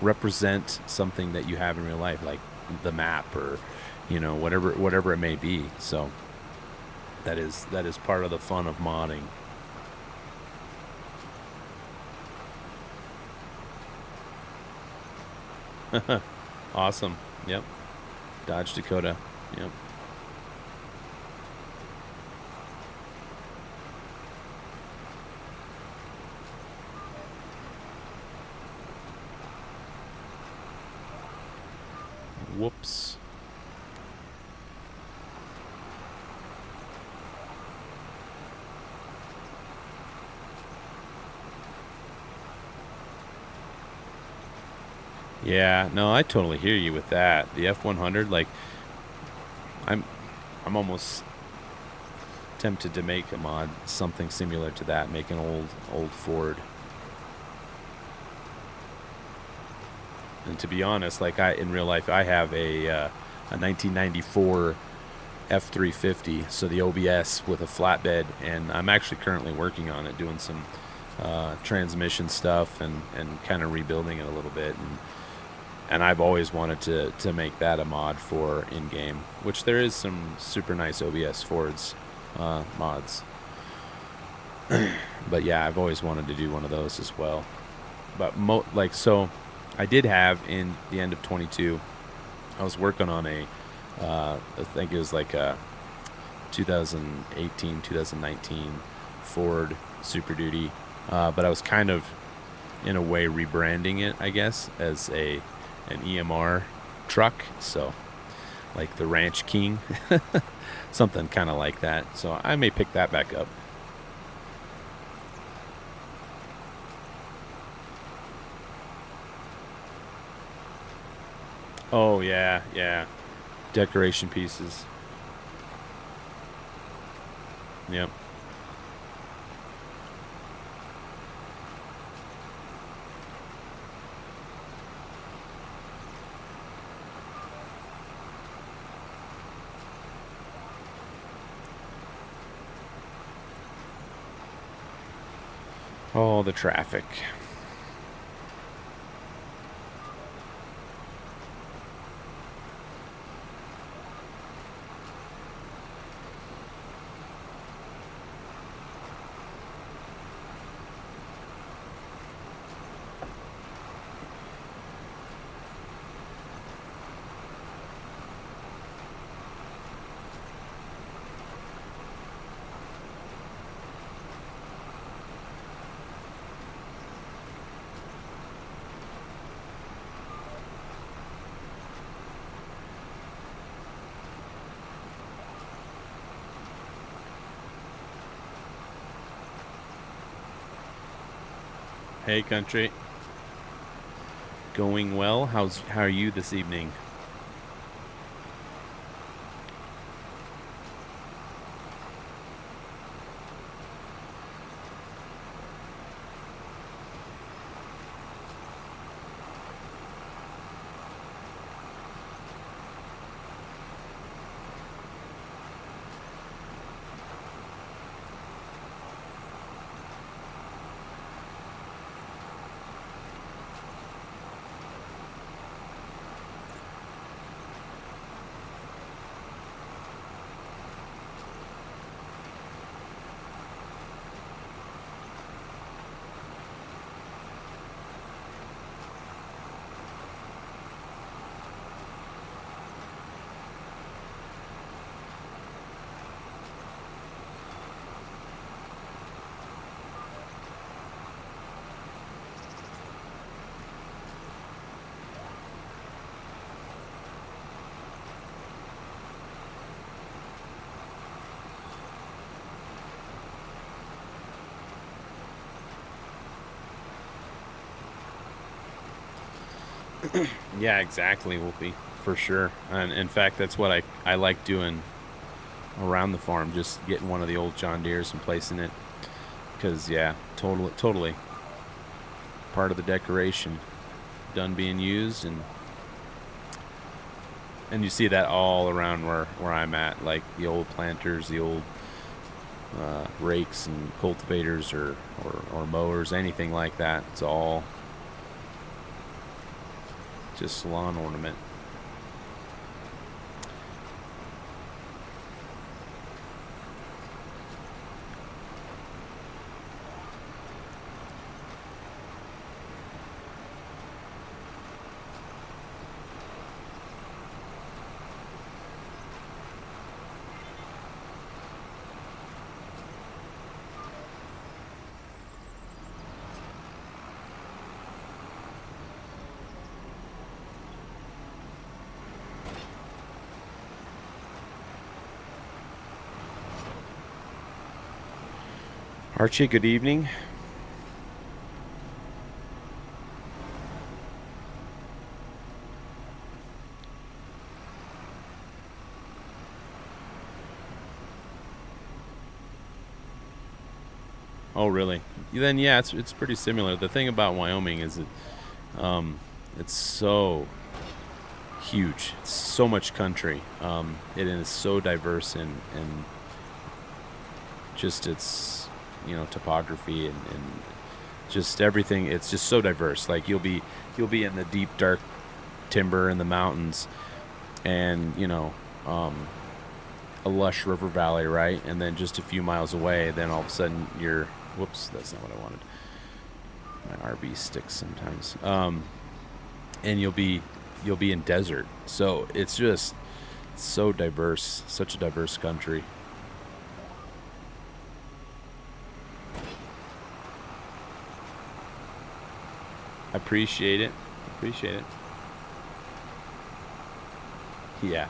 represent something that you have in real life, like the map or whatever it may be. So that is part of the fun of modding. Awesome. Yep. Dodge Dakota. Yep. Whoops. Yeah, no, I totally hear you with that. The F100, like, I'm almost tempted to make a mod something similar to that, make an old Ford. And to be honest, like, in real life, I have a 1994 F350, so the OBS with a flatbed, and I'm actually currently working on it, doing some transmission stuff and kind of rebuilding it a little bit. And I've always wanted to make that a mod for in-game, which there is some super nice OBS Fords mods. But yeah, I've always wanted to do one of those as well. But so I did have, in the end of 22, I was working on I think it was like a 2018, 2019 Ford Super Duty. But I was kind of, in a way, rebranding it, I guess, as an EMR truck. So like the Ranch King, something kind of like that. So I may pick that back up. Oh, yeah, yeah. Decoration pieces. Yep. Oh, the traffic. Hey, country. Going well? How are you this evening? Yeah, exactly, Wolfie, for sure. And in fact, that's what I like doing around the farm, just getting one of the old John Deeres and placing it. Because, yeah, totally part of the decoration, done being used. And you see that all around where I'm at, like the old planters, the old rakes and cultivators or mowers, anything like that. It's all just lawn ornament. Archie, good evening. Oh, really? Then yeah, it's pretty similar. The thing about Wyoming is it's so huge. It's so much country. It is so diverse and just its topography and just everything. It's just so diverse. Like you'll be in the deep dark timber in the mountains, and a lush river valley, right? And then just a few miles away, then all of a sudden you're, whoops, that's not what I wanted. My RB sticks sometimes. And you'll be in desert. So it's just so diverse, such a diverse country. I appreciate it. Yeah.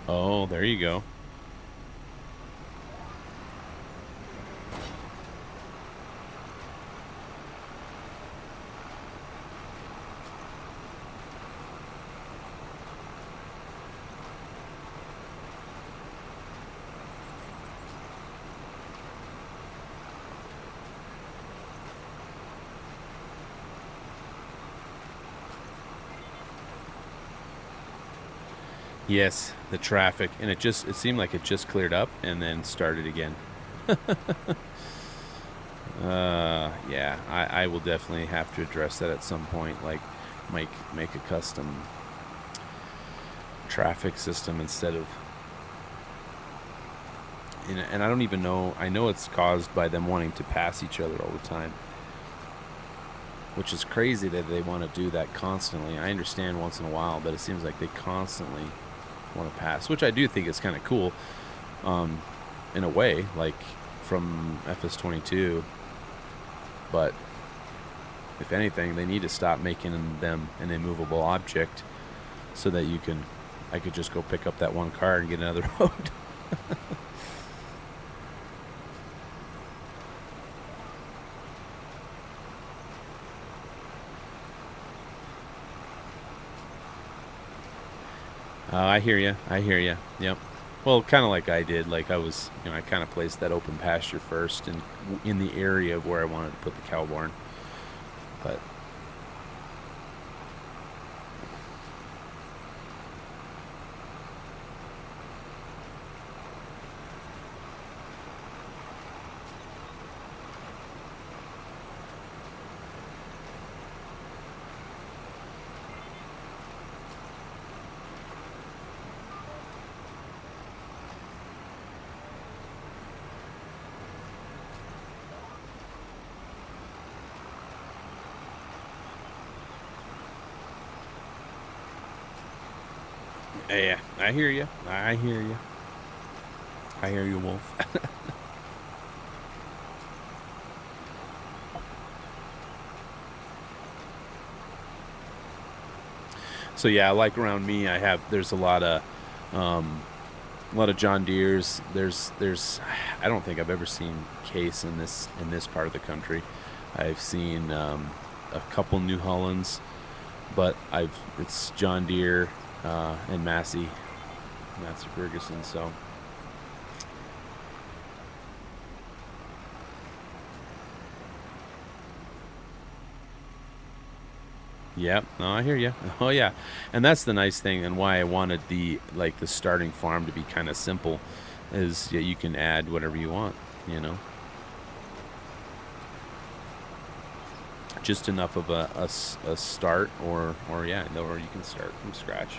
Oh, there you go. Yes, the traffic, and it seemed like it just cleared up and then started again. Yeah, I will definitely have to address that at some point, like make a custom traffic system instead of, and I don't even know, I know it's caused by them wanting to pass each other all the time, which is crazy that they want to do that constantly. I understand once in a while, but it seems like they constantly want to pass, which I do think is kind of cool, in a way, like from FS25. But if anything, they need to stop making them an immovable object, so that I could just go pick up that one car and get another road. I hear you. Yep. Well, kind of like I did. Like I was, I kind of placed that open pasture first, and in the area of where I wanted to put the cow barn. But yeah, I hear you. I hear you, Wolf. So yeah, like around me, there's a lot of John Deeres. There's I don't think I've ever seen Case in this part of the country. I've seen a couple New Hollands, but it's John Deere and Massey Ferguson. So yeah, no, I hear you. Oh yeah, and that's the nice thing, and why I wanted the starting farm to be kind of simple, is you can add whatever you want, just enough of a start, or you can start from scratch.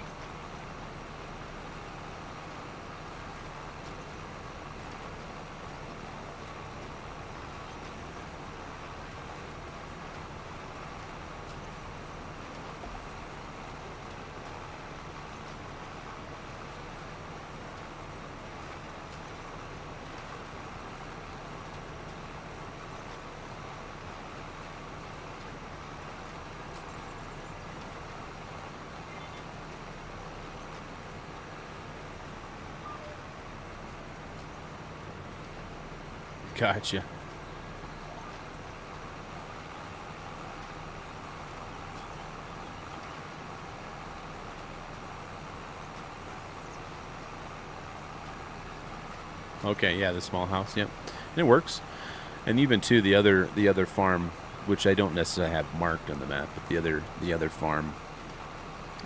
Gotcha. Okay, yeah, the small house, yep. And it works. And even too, the other farm, which I don't necessarily have marked on the map, but the other farm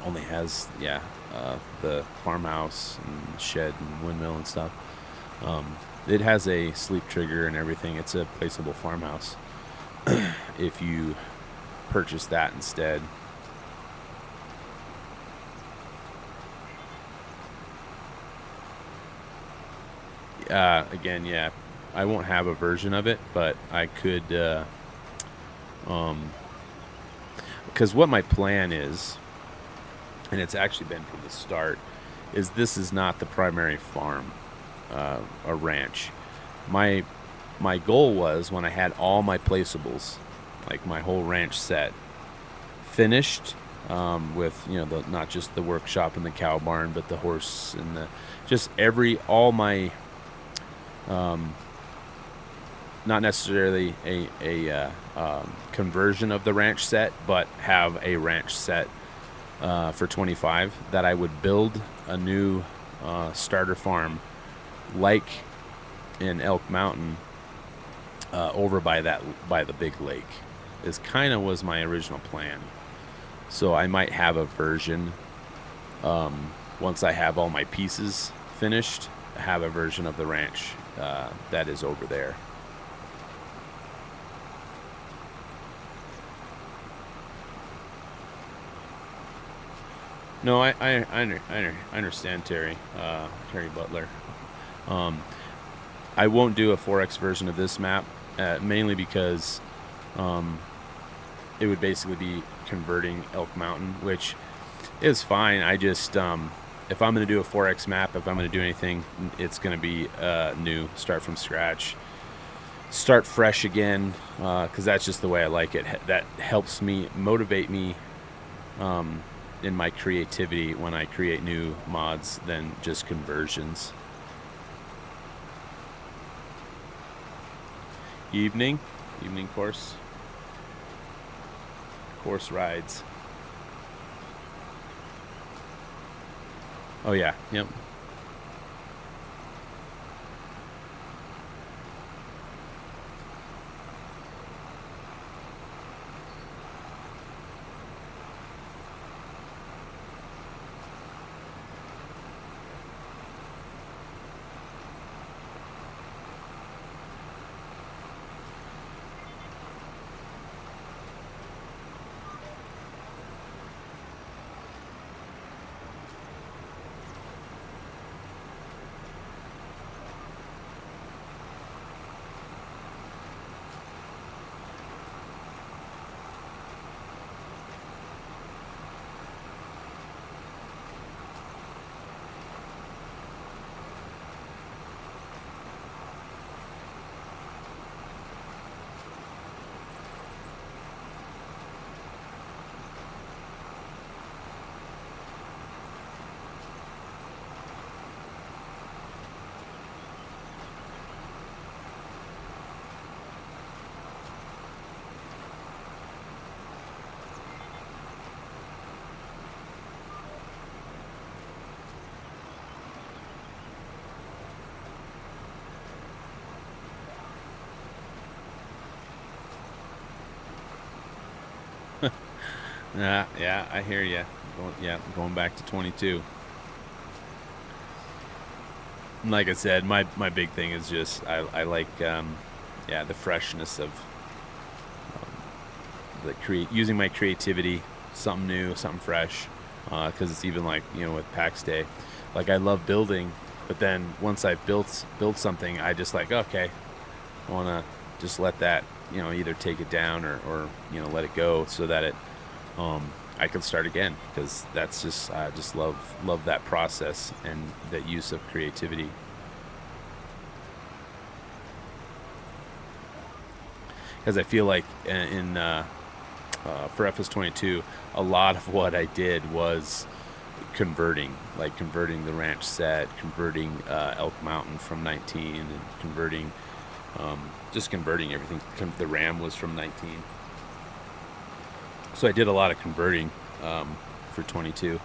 only has the farmhouse and shed and windmill and stuff. It has a sleep trigger and everything. It's a placeable farmhouse if you purchase that instead. Again, yeah, I won't have a version of it, but I could, because what my plan is, and it's actually been from the start, is this is not the primary farm, a ranch. My goal was, when I had all my placeables, like my whole ranch set, finished, with, you know, not just the workshop and the cow barn, but the horse and all my, not necessarily a conversion of the ranch set, but have a ranch set for 25, that I would build a new starter farm like in Elk Mountain, over by the big lake, is kind of was my original plan. So I might have a version, once I have all my pieces finished, have a version of the ranch that is over there. No, I understand, Terry Butler. I won't do a 4X version of this map, mainly because it would basically be converting Elk Mountain, which is fine. I just, if I'm going to do a 4X map, if I'm going to do anything, it's going to be new, start from scratch, start fresh again, because that's just the way I like it. That helps me, motivate me in my creativity when I create new mods than just conversions. Evening course rides. Oh yeah, yep. Yeah, I hear you. Going back to 22. Like I said, my big thing is just I like the freshness of using my creativity, something new, something fresh. Because it's even like, you know, with PAX Day, like I love building, but then once I built something, I just like, okay, I want to just let that, you know, either take it down or you know, let it go so that it I can start again, because that's just, I just love that process and that use of creativity. Because I feel like for FS22, a lot of what I did was converting the ranch set, converting Elk Mountain from 19, and converting just converting everything. The RAM was from 19. So I did a lot of converting for 22.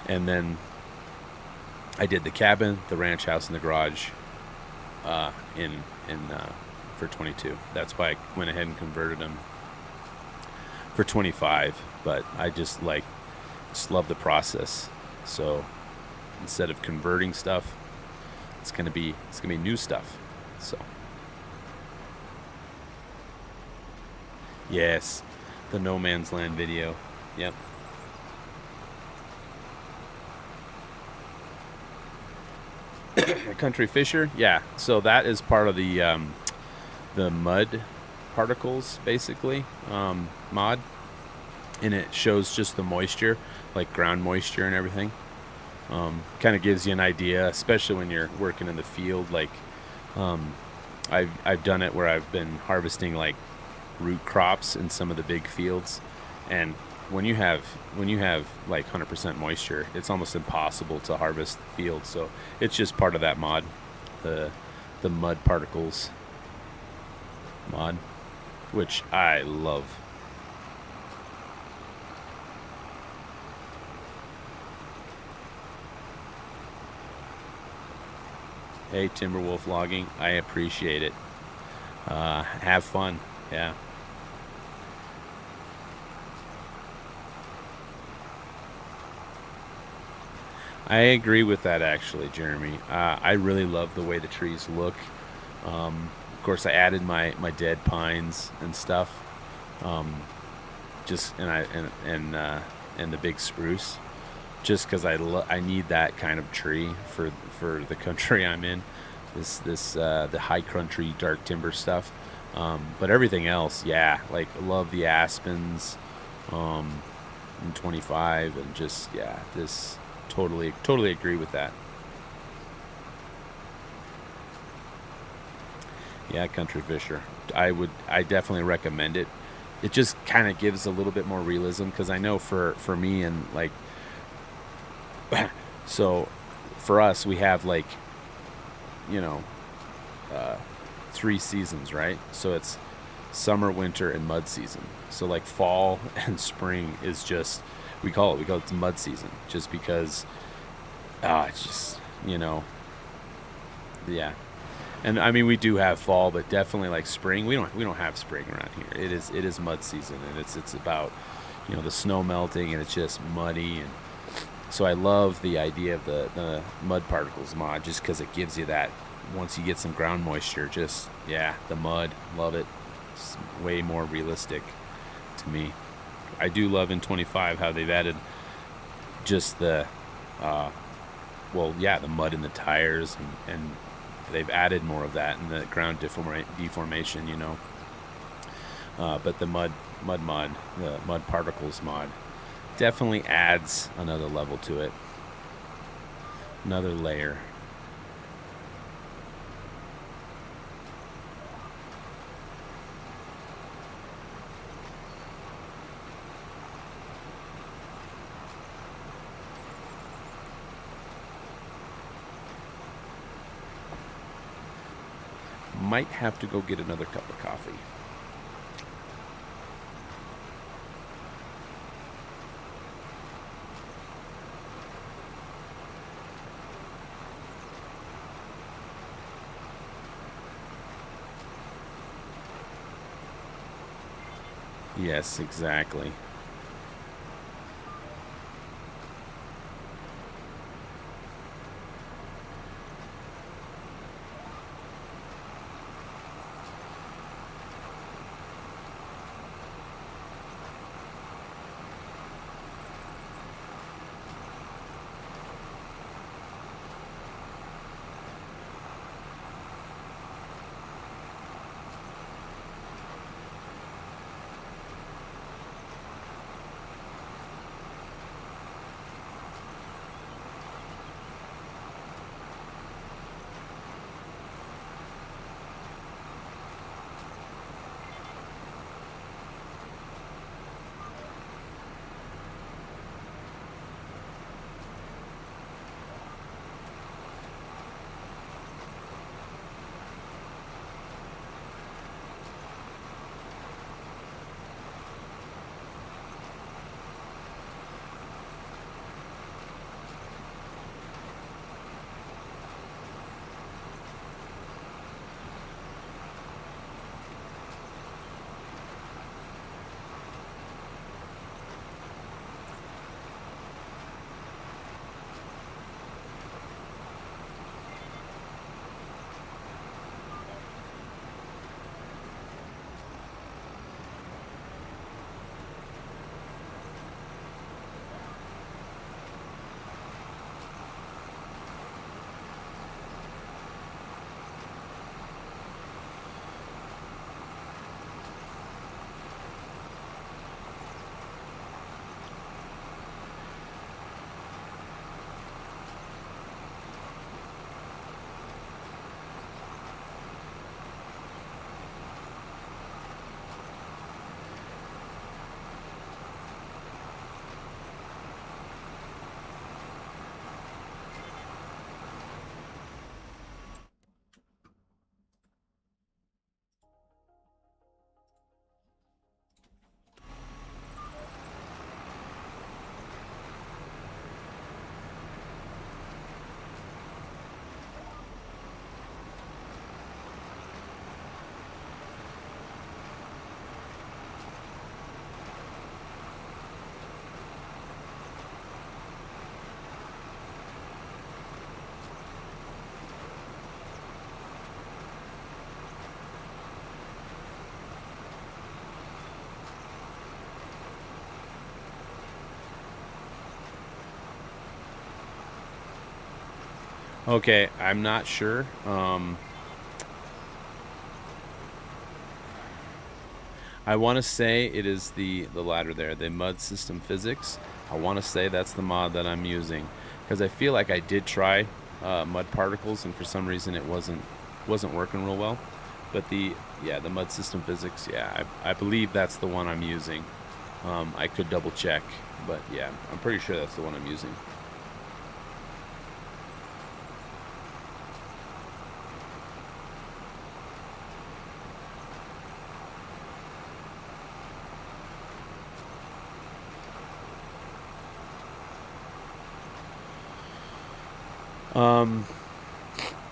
And then I did the cabin, the ranch house, and the garage for 22. That's why I went ahead and converted them for 25. But I just love the process. So instead of converting stuff, it's gonna be new stuff. So yes, the No Man's Land video. Yep. Country Fisher, yeah. So that is part of the mud particles, basically, mod, and it shows just the moisture, like ground moisture and everything. Kind of gives you an idea, especially when you're working in the field. Like, I've done it where I've been harvesting like root crops in some of the big fields, and when you have like 100% moisture, it's almost impossible to harvest the field. So it's just part of that mod, the mud particles mod, which I love. Hey, Timberwolf Logging, I appreciate it. Have fun. Yeah. I agree with that, actually, Jeremy. I really love the way the trees look. Of course, I added my dead pines and stuff, and the big spruce, just because I need that kind of tree for the country I'm in. The high country dark timber stuff. But everything else, yeah, like I love the aspens, in 25, and just this. Totally agree with that. Yeah, Country Fisher. I definitely recommend it. It just kind of gives a little bit more realism, because I know for me, and like, so for us, we have like, 3 seasons, right? So it's summer, winter, and mud season. So like fall and spring is just, we call it mud season, just because it's just, yeah. And I mean, we do have fall, but definitely like spring, we don't have spring around here. It is mud season, and it's about, the snow melting, and it's just muddy. And so I love the idea of the mud particles mod, just because it gives you that, once you get some ground moisture, just, the mud, love it. It's way more realistic to me. I do love in 25 how they've added just the mud in the tires, and they've added more of that in the ground deformation, but the mud mod, the mud particles mod, definitely adds another level to it, another layer. Might have to go get another cup of coffee. Yes, exactly. Okay, I'm not sure. I want to say it is the ladder there, the mud system physics. I want to say that's the mod that I'm using, because I feel like I did try mud particles, and for some reason it wasn't working real well. But the mud system physics, yeah, I believe that's the one I'm using. I could double check, but yeah, I'm pretty sure that's the one I'm using.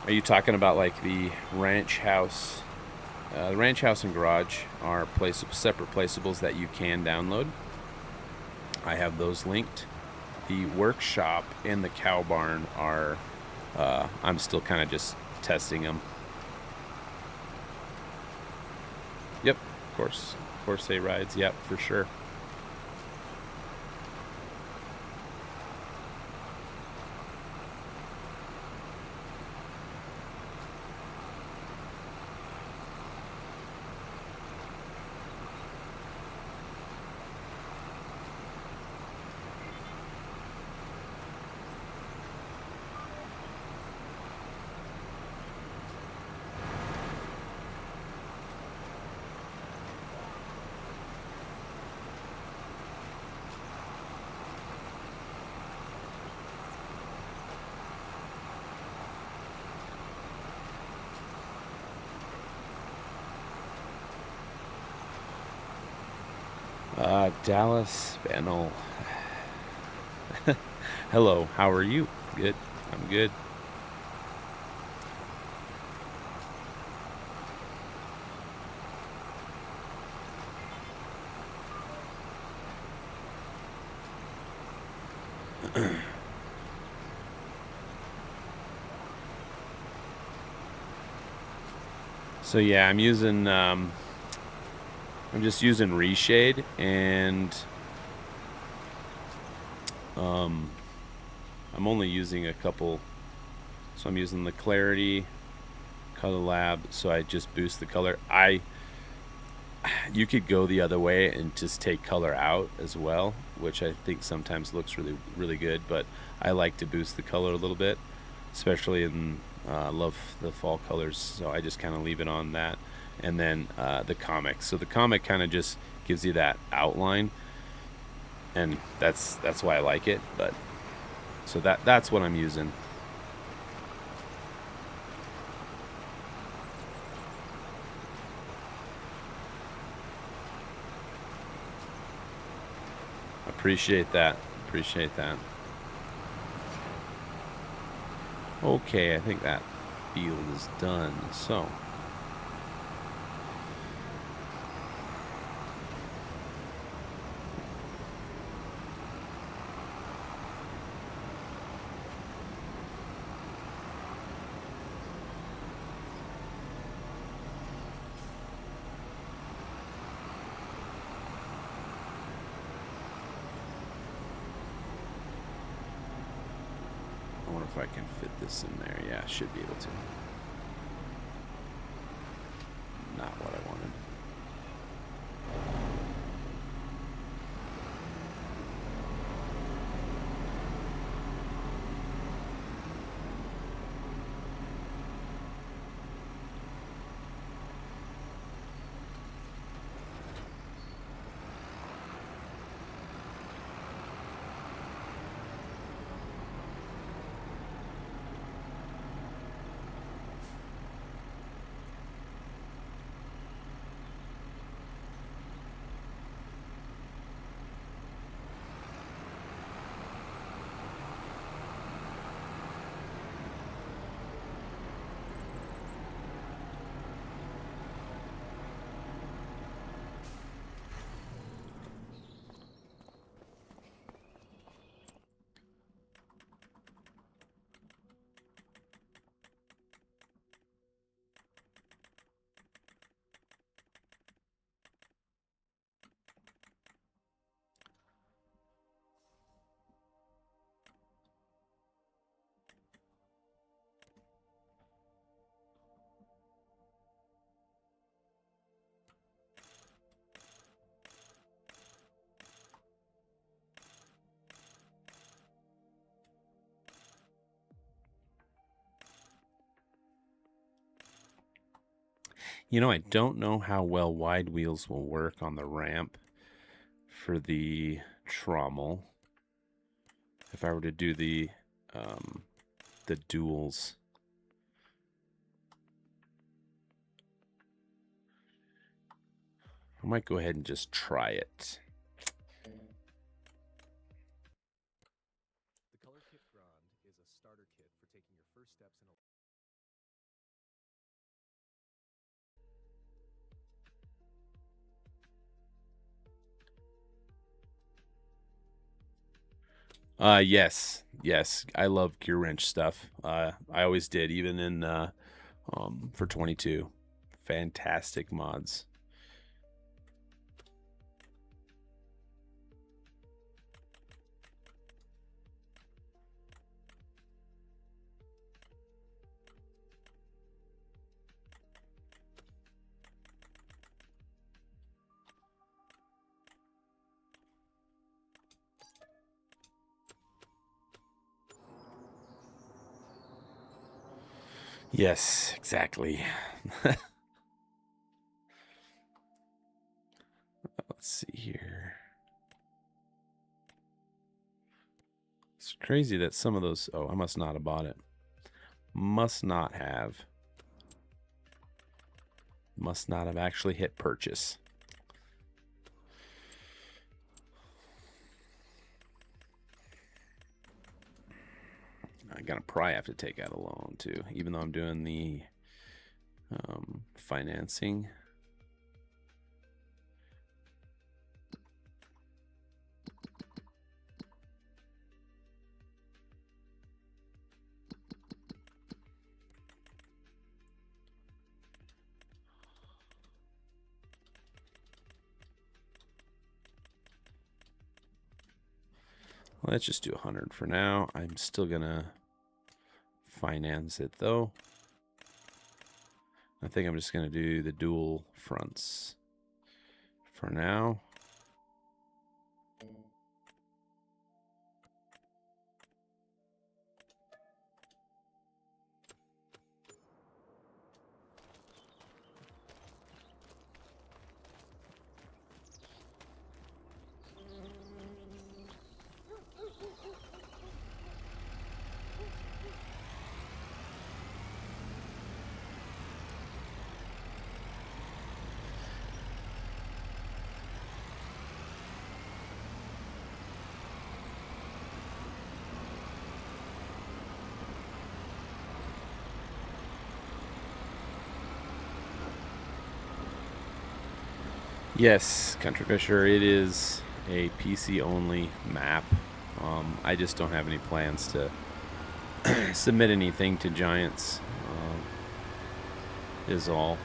Are you talking about like the ranch house? The ranch house and garage are separate placeables that you can download. I have those linked. The workshop and the cow barn are, I'm still kind of just testing them. Yep, of course. Corsair rides, yep, for sure. Dallas Bennell. Hello, how are you? Good. I'm good. So yeah, I'm just using Reshade, and I'm only using a couple. So I'm using the Clarity, Color Lab, so I just boost the color. You could go the other way and just take color out as well, which I think sometimes looks really, really good, but I like to boost the color a little bit, especially in love the fall colors, so I just kind of leave it on that. And then the comic. So the comic kind of just gives you that outline, and that's why I like it. But so that's what I'm using. Appreciate that. Appreciate that. Okay, I think that field is done. So I wonder if I can fit this in there. Yeah, I should be able to. Not what I wanted. You know, I don't know how well wide wheels will work on the ramp for the trommel. If I were to do the duals. I might go ahead and just try it. The Color Kit Grand is a starter kit for taking your first steps in a Yes, I love gear wrench stuff. I always did, even in for 22. Fantastic mods. Yes, exactly. Let's see here. It's crazy that some of those... Oh, I must not have bought it. Must not have actually hit purchase. I'm gonna probably have to take out a loan too, even though I'm doing the financing. Let's just do 100 for now. I'm still gonna finance it though. I think I'm just gonna do the dual fronts for now. Yes, Country Fisher, it is a PC only map. I just don't have any plans to submit anything to Giants, is all.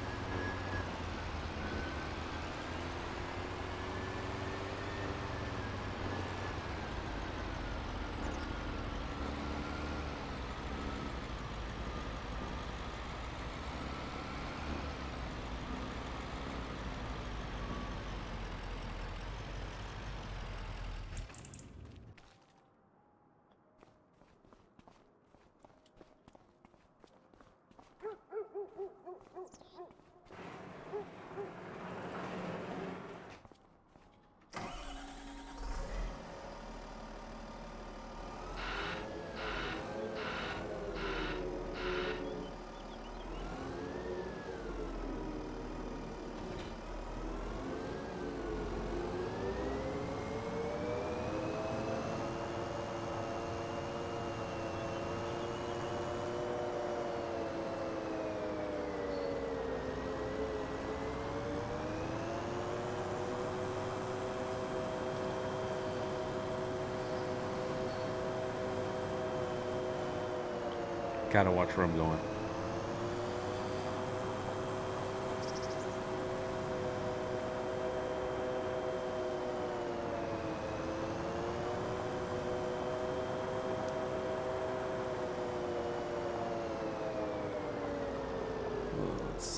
Gotta watch where I'm going.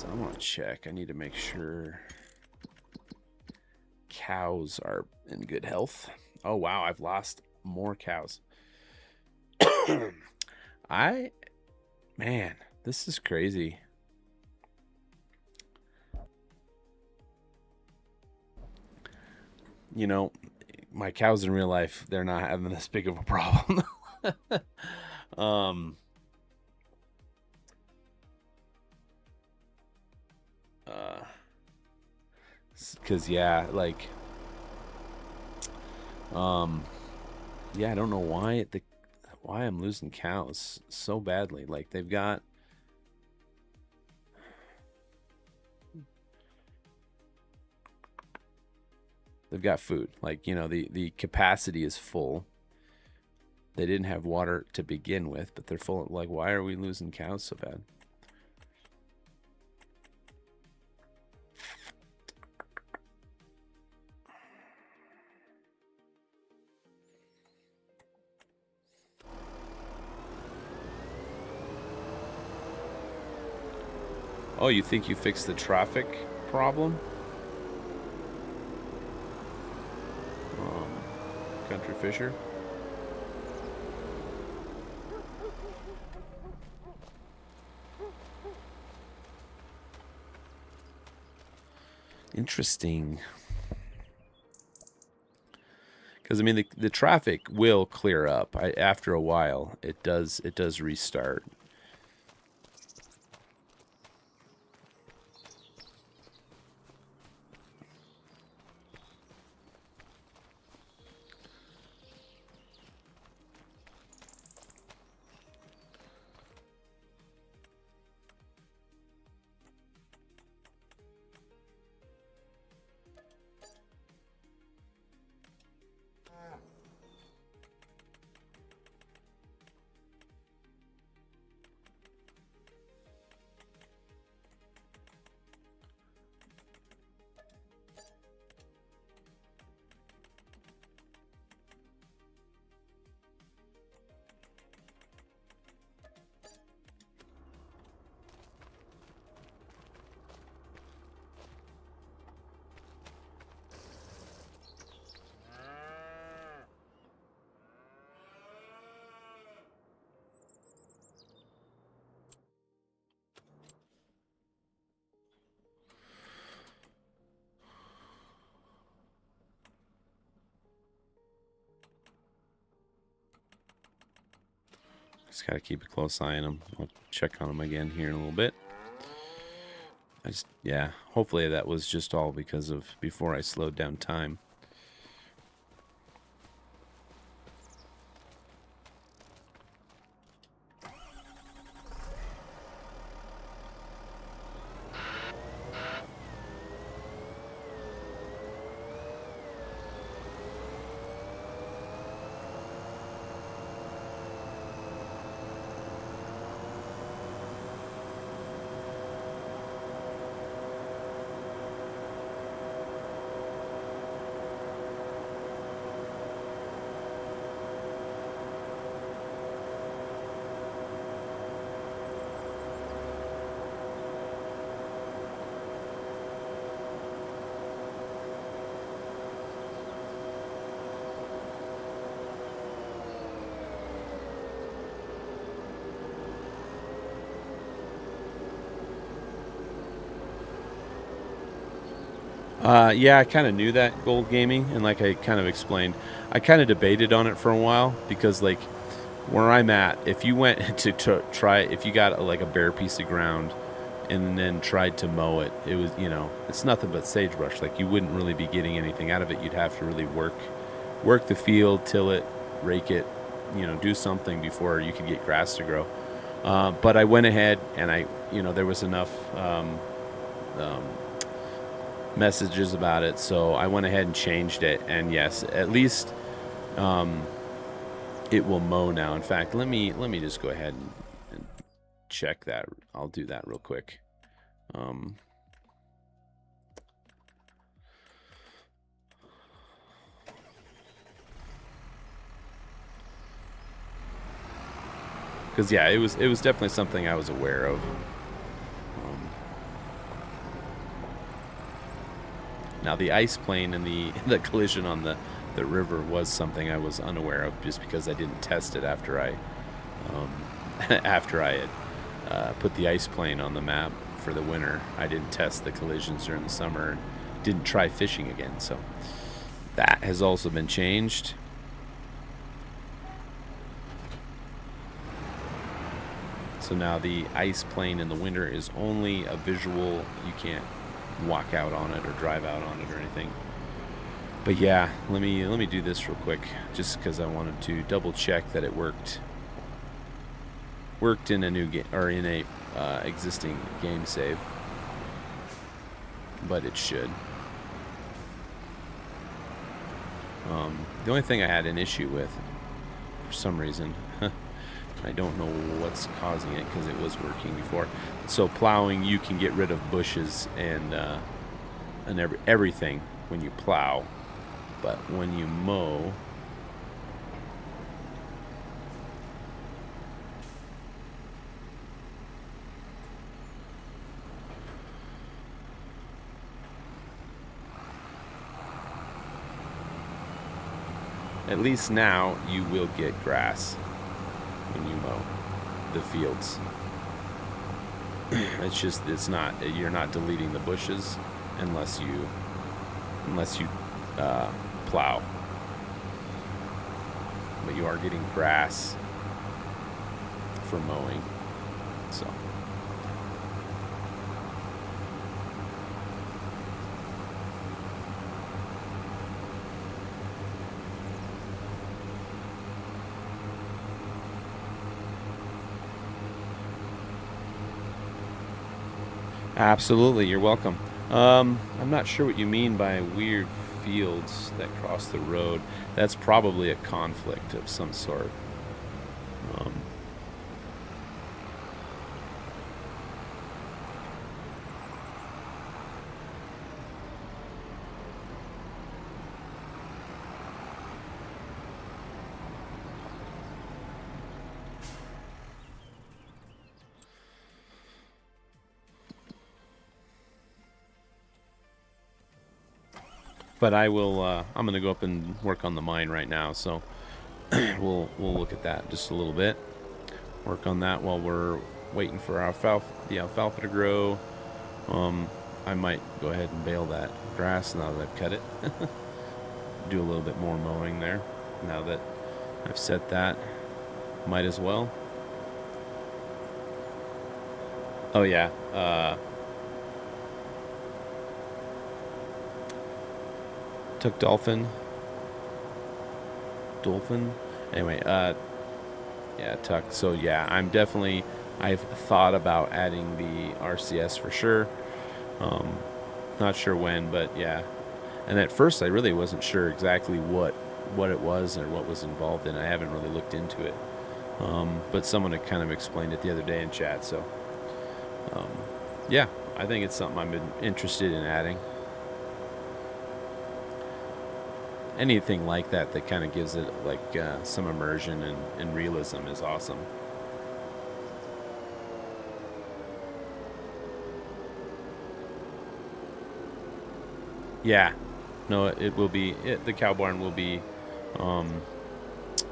I want to check. I need to make sure cows are in good health. Oh, wow. I've lost more cows. Man, this is crazy. you know, my cows in real life, they're not having this big of a problem. Because yeah, like, yeah, I don't know why why I'm losing cows so badly. Like they've got food. Like, you know, the capacity is full. They didn't have water to begin with, but they're full. Like, why are we losing cows so bad? Oh, you think you fixed the traffic problem? Country Fisher. Interesting. Because I mean, the traffic will clear up. After a while, it does restart. Just got to keep a close eye on them. I'll check on them again here in a little bit. Yeah, hopefully that was just all because of before I slowed down time. Yeah, I kind of knew that Gold Gaming, and like I kind of explained, I kind of debated on it for a while because, like, where I'm at, if you went to try, if you got like a bare piece of ground and then tried to mow it, it was, you know, it's nothing but sagebrush. Like, you wouldn't really be getting anything out of it. You'd have to really work the field, till it, rake it, you know, do something before you could get grass to grow. But I went ahead and there was enough messages about it, so I went ahead and changed it, and yes, at least it will mow now. In fact, let me just go ahead and check that. I'll do that real quick. Because yeah, it was definitely something I was aware of. Now, the ice plane and the collision on the river was something I was unaware of, just because I didn't test it after I had put the ice plane on the map for the winter. I didn't test the collisions during the summer and didn't try fishing again. So that has also been changed. So now the ice plane in the winter is only a visual. You can't walk out on it or drive out on it or anything. But yeah, let me do this real quick, just because I wanted to double check that it worked in a new game or in a existing game save. But it should. The only thing I had an issue with, for some reason, I don't know what's causing it because it was working before. So plowing, you can get rid of bushes and everything when you plow, but when you mow, at least now you will get grass when you mow the fields. It's not, you're not deleting the bushes unless you plow, but you are getting grass for mowing. So absolutely, you're welcome. I'm not sure what you mean by weird fields that cross the road. That's probably a conflict of some sort. But I will. I'm going to go up and work on the mine right now. So we'll look at that just a little bit. Work on that while we're waiting for our alfalfa to grow. I might go ahead and bale that grass now that I've cut it. Do a little bit more mowing there. Now that I've set that, might as well. Oh yeah. Took dolphin. Anyway, yeah, Tuck. So yeah, I've thought about adding the RCS for sure. Not sure when, but yeah. And at first I really wasn't sure exactly what it was or what was involved in it. I haven't really looked into it. But someone had kind of explained it the other day in chat. So yeah, I think it's something I'm interested in adding. Anything like that kind of gives it like some immersion and realism is awesome. Yeah, no, it will be. The cow barn will be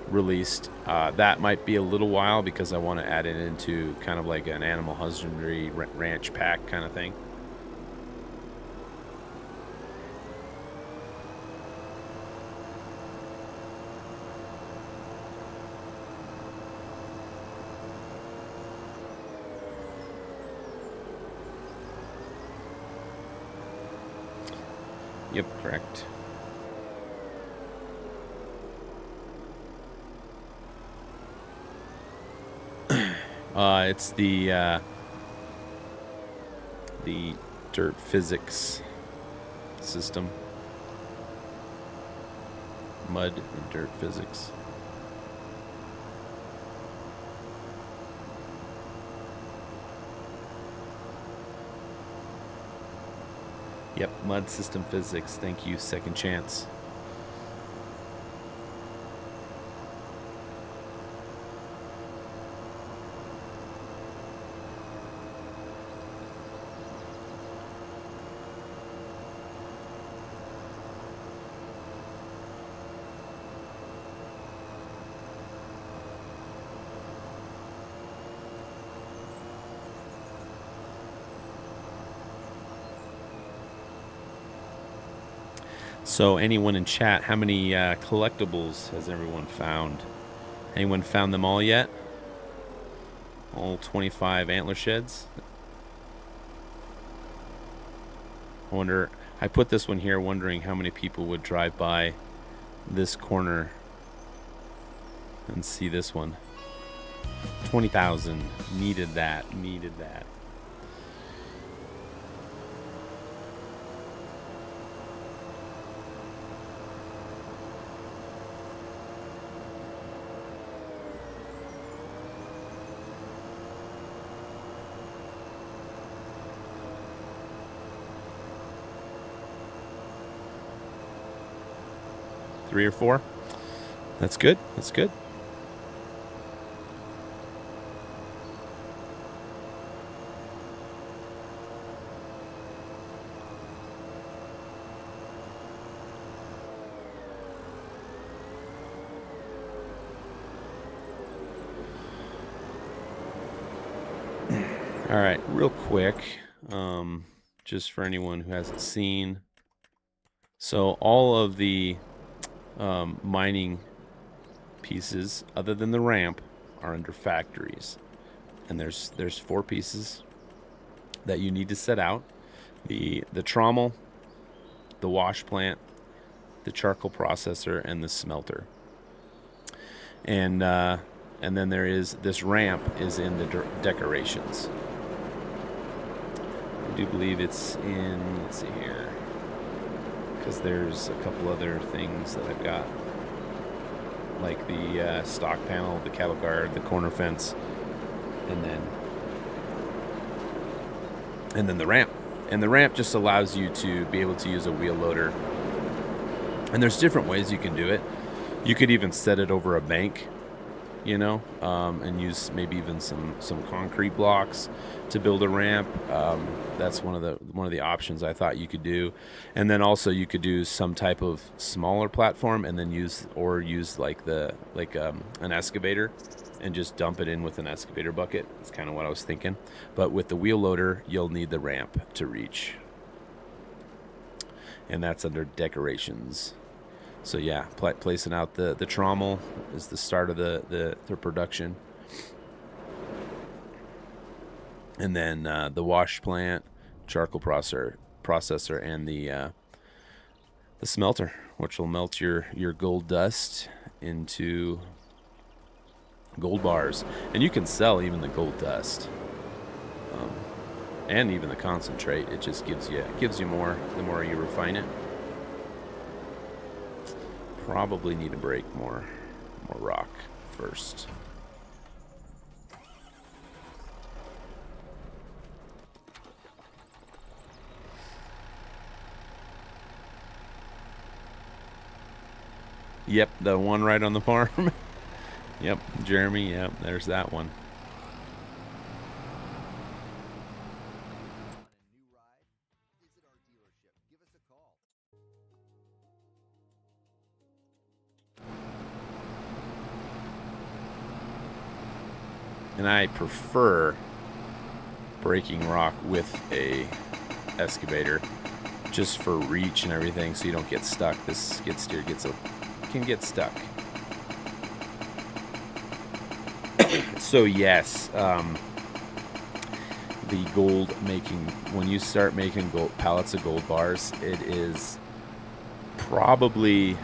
released. That might be a little while because I want to add it into kind of like an animal husbandry ranch pack kind of thing. Yep, correct. It's the dirt physics system. Mud and dirt physics. Yep, mud system physics. Thank you, Second Chance. So anyone in chat, how many collectibles has everyone found? Anyone found them all yet? All 25 antler sheds? I wonder, I put this one here wondering how many people would drive by this corner and see this one. 20,000. Needed that. Needed that. Three or four. That's good. That's good. All right, real quick, just for anyone who hasn't seen. So all of the mining pieces, other than the ramp, are under factories, and there's 4 pieces that you need to set out: the trommel, the wash plant, the charcoal processor, and the smelter. And then there is this ramp is in the decorations. I do believe it's in, let's see here, because there's a couple other things that I've got, like the stock panel, the cattle guard, the corner fence, and then the ramp. And the ramp just allows you to be able to use a wheel loader. And there's different ways you can do it. You could even set it over a bank, you know, and use maybe even some concrete blocks to build a ramp. That's one of the options I thought you could do. And then also you could do some type of smaller platform and then use like an excavator and just dump it in with an excavator bucket. That's kind of what I was thinking. But with the wheel loader, you'll need the ramp to reach. And that's under decorations. So yeah, placing out the trommel is the start of the production. And then the wash plant, charcoal processor, and the smelter, which will melt your gold dust into gold bars. And you can sell even the gold dust, and even the concentrate. It just gives you more the more you refine it. Probably need to break more rock first. Yep, the one right on the farm. Yep, Jeremy, yep, there's that one. And I prefer breaking rock with a excavator just for reach and everything, so you don't get stuck. This skid steer can get stuck. So yes, the gold making, when you start making pallets of gold bars, it is probably,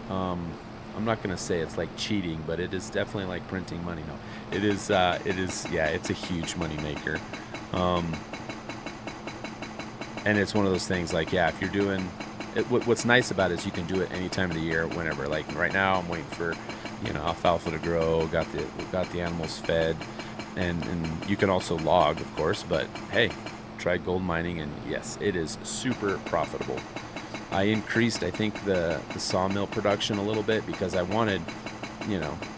I'm not going to say it's like cheating, but it is definitely like printing money. No, it is, yeah, it's a huge money maker. And it's one of those things like, yeah, if you're doing it, what's nice about it is you can do it any time of the year, whenever. Like right now, I'm waiting for, alfalfa to grow, got the animals fed, and you can also log, of course, but hey, try gold mining, and yes, it is super profitable. I increased, I think, the sawmill production a little bit because I wanted,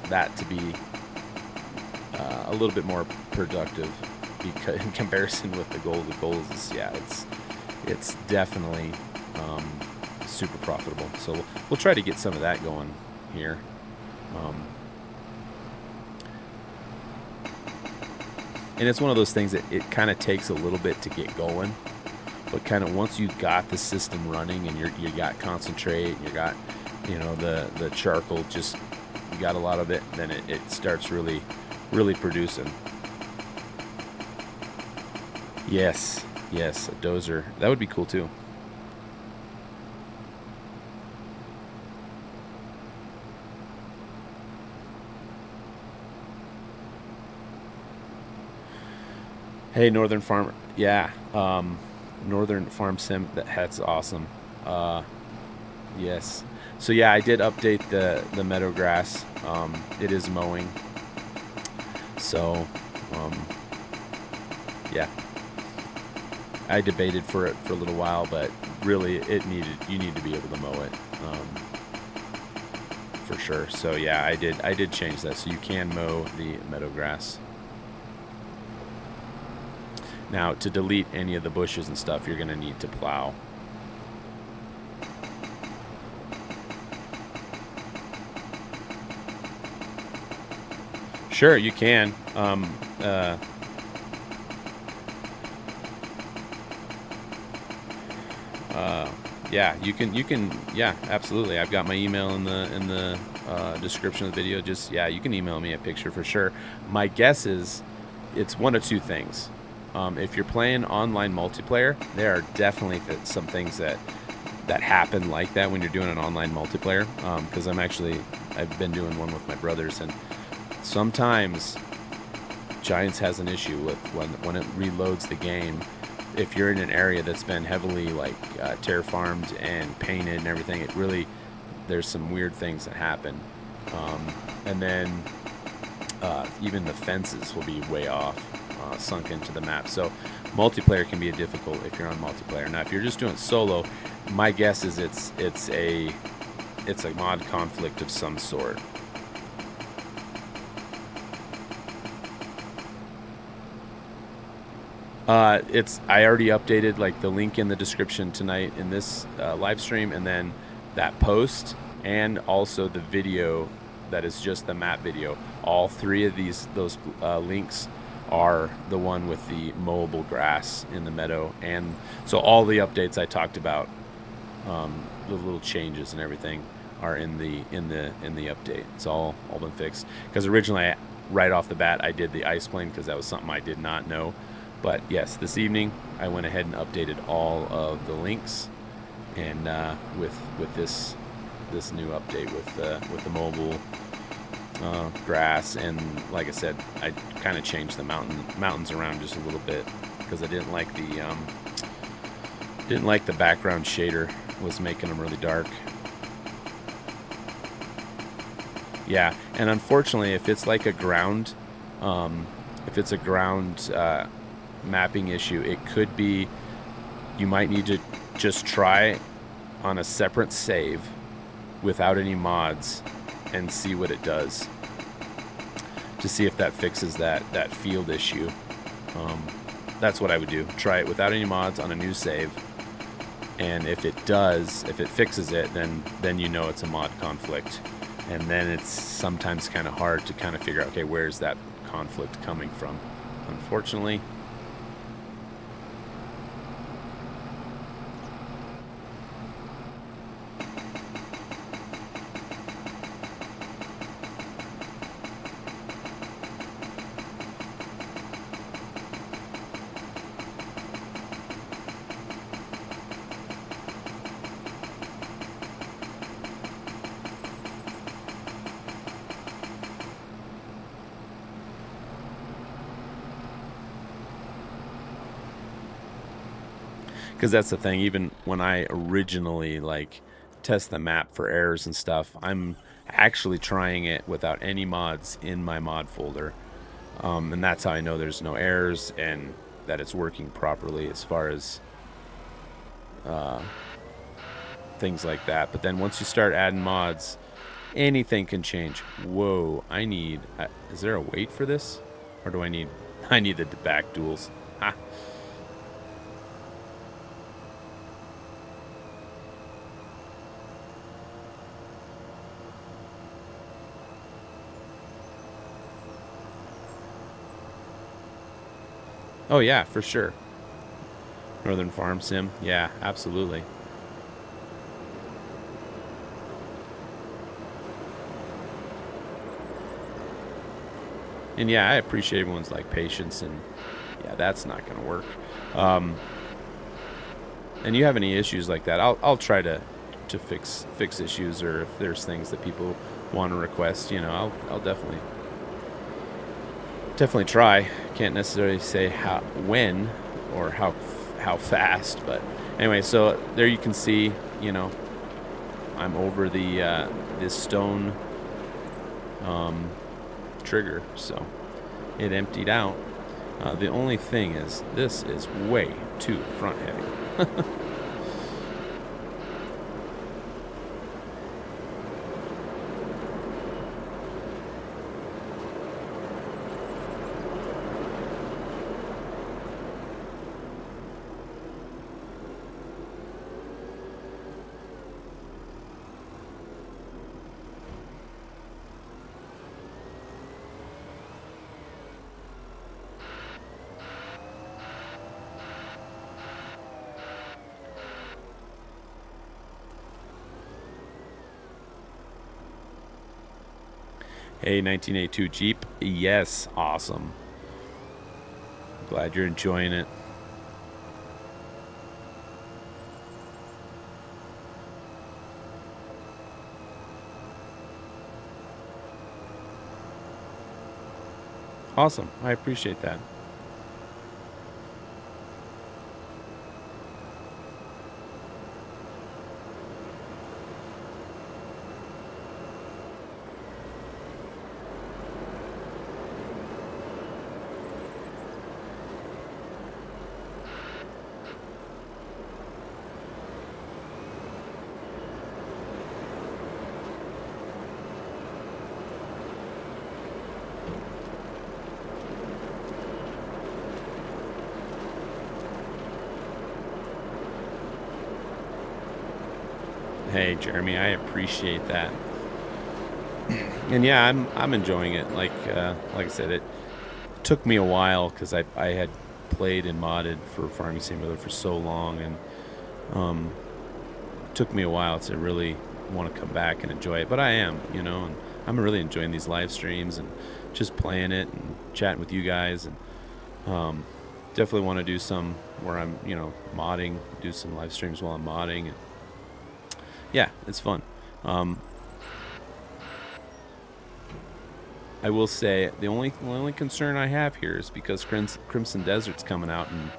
that to be a little bit more productive, because in comparison with the gold is, yeah, it's definitely super profitable. So we'll try to get some of that going here. And it's one of those things that it kind of takes a little bit to get going. But kind of once you got the system running and you got concentrate, you got, you know, the charcoal, just you got a lot of it, then it starts really producing. Yes, a dozer, that would be cool too. Hey, Northern Farmer. Yeah, Northern Farm Sim. That's awesome. Yes. So yeah, I did update the meadow grass. It is mowing. So, yeah. I debated for it for a little while, but really, you need to be able to mow it, for sure. So yeah, I did change that, so you can mow the meadow grass. Now, to delete any of the bushes and stuff, you're going to need to plow. Sure, you can. Yeah, you can. Yeah, absolutely. I've got my email in the description of the video. Just, yeah, you can email me a picture for sure. My guess is it's one of two things. If you're playing online multiplayer, there are definitely some things that happen like that when you're doing an online multiplayer. Because I've been doing one with my brothers, and sometimes Giants has an issue with when it reloads the game. If you're in an area that's been heavily terraformed and painted and everything, there's some weird things that happen. And then even the fences will be way off. Sunk into the map. So multiplayer can be difficult if you're on multiplayer. Now, if you're just doing solo, my guess is it's a mod conflict of some sort. I already updated the link in the description tonight in this live stream, and then that post, and also the video that is just the map video. All three of those links are the one with the mowable grass in the meadow, and so all the updates I talked about, the little changes and everything, are in the update. It's all been fixed, because originally right off the bat I did the ice plane because that was something I did not know. But yes, this evening I went ahead and updated all of the links, and with this new update with the mobile grass, and like I said, I kind of changed the mountains around just a little bit because I didn't like the background shader was making them really dark. Yeah, and unfortunately, if it's like a ground, mapping issue, it could be you might need to just try on a separate save without any mods and see what it does, to see if that fixes that field issue. That's what I would do. Try it without any mods on a new save, and if it fixes it, then you know it's a mod conflict. And then it's sometimes kind of hard to kind of figure out, okay, where's that conflict coming from, unfortunately. Because that's the thing, even when I originally test the map for errors and stuff, I'm actually trying it without any mods in my mod folder, and that's how I know there's no errors and that it's working properly as far as things like that. But then once you start adding mods, anything can change. Whoa, is there a weight for this, or do I need the back duals? Ha. Oh yeah, for sure. Northern Farm Sim. Yeah, absolutely. And yeah, I appreciate everyone's like patience, and yeah, that's not going to work. And you have any issues like that, I'll try to fix issues, or if there's things that people want to request, you know, I'll definitely try. Can't necessarily say when or how fast, but anyway, so there you can see, you know, I'm over the this stone trigger, so it emptied out. The only thing is, this is way too front heavy. Hey, 1982 Jeep. Yes, awesome. Glad you're enjoying it. Awesome. I appreciate that. Hey, Jeremy, I appreciate that. And yeah, I'm enjoying it. Like I said, it took me a while because I had played and modded for Farming Simulator for so long, and it took me a while to really want to come back and enjoy it. But I am, you know, and I'm really enjoying these live streams and just playing it and chatting with you guys, and definitely want to do some where I'm, you know, modding, do some live streams while I'm modding. And yeah, it's fun. I will say the only concern I have here is because Crimson Desert's coming out in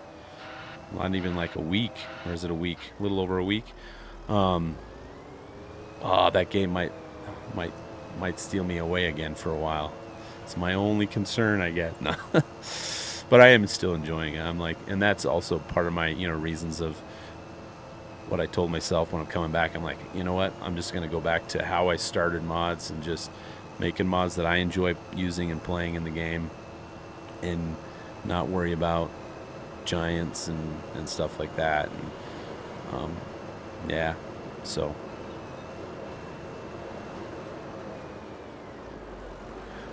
not even like a week, or is it a week? A little over a week. That game might steal me away again for a while. It's my only concern, I get. No. But I am still enjoying it. I'm like, and that's also part of my, you know, reasons of what I told myself when I'm coming back. I'm like, you know what? I'm just going to go back to how I started mods and just making mods that I enjoy using and playing in the game, and not worry about giants and stuff like that. And yeah, so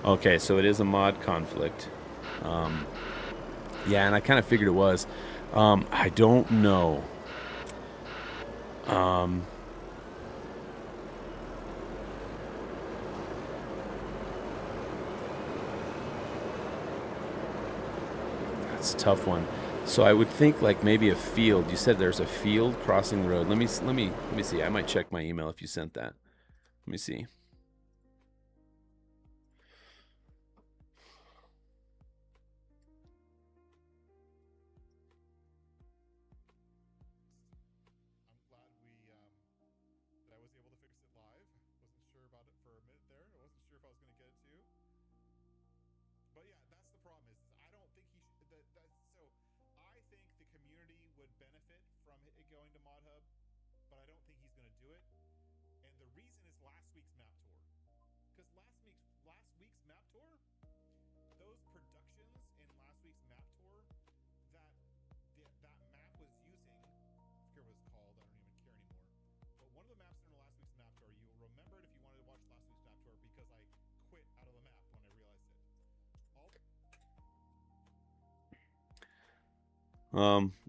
okay, so it is a mod conflict. Yeah, and I kind of figured it was. I don't know. That's a tough one. So I would think like maybe a field. You said there's a field crossing the road. Let me see. I might check my email if you sent that. Let me see.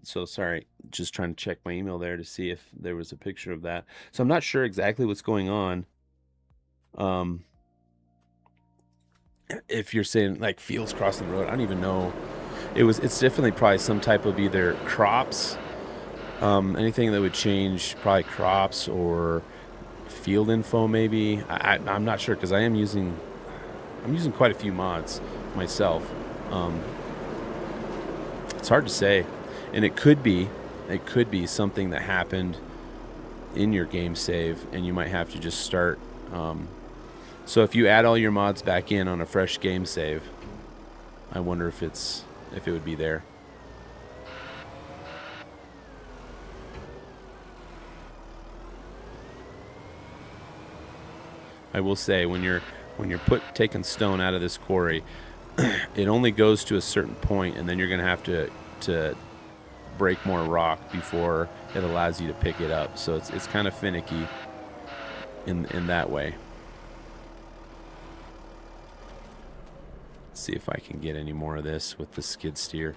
So sorry, just trying to check my email there to see if there was a picture of that. So I'm not sure exactly what's going on. If you're saying like fields crossing the road, I don't even know. It's definitely probably some type of either crops, anything that would change, probably crops or field info maybe. I'm not sure because I'm using quite a few mods myself. It's hard to say, and it could be something that happened in your game save, and you might have to just start. So if you add all your mods back in on a fresh game save, I wonder if it would be there. I will say when you're taking stone out of this quarry, it only goes to a certain point, and then you're going to have to break more rock before it allows you to pick it up. So it's kind of finicky in that way. Let's see if I can get any more of this with the skid steer.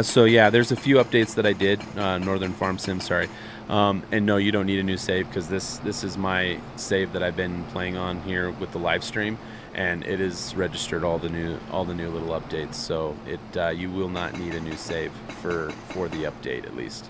So yeah, there's a few updates that I did, Northern Farm Sim, sorry. And no, you don't need a new save because this is my save that I've been playing on here with the live stream, and it is registered all the new little updates. So you will not need a new save for the update at least.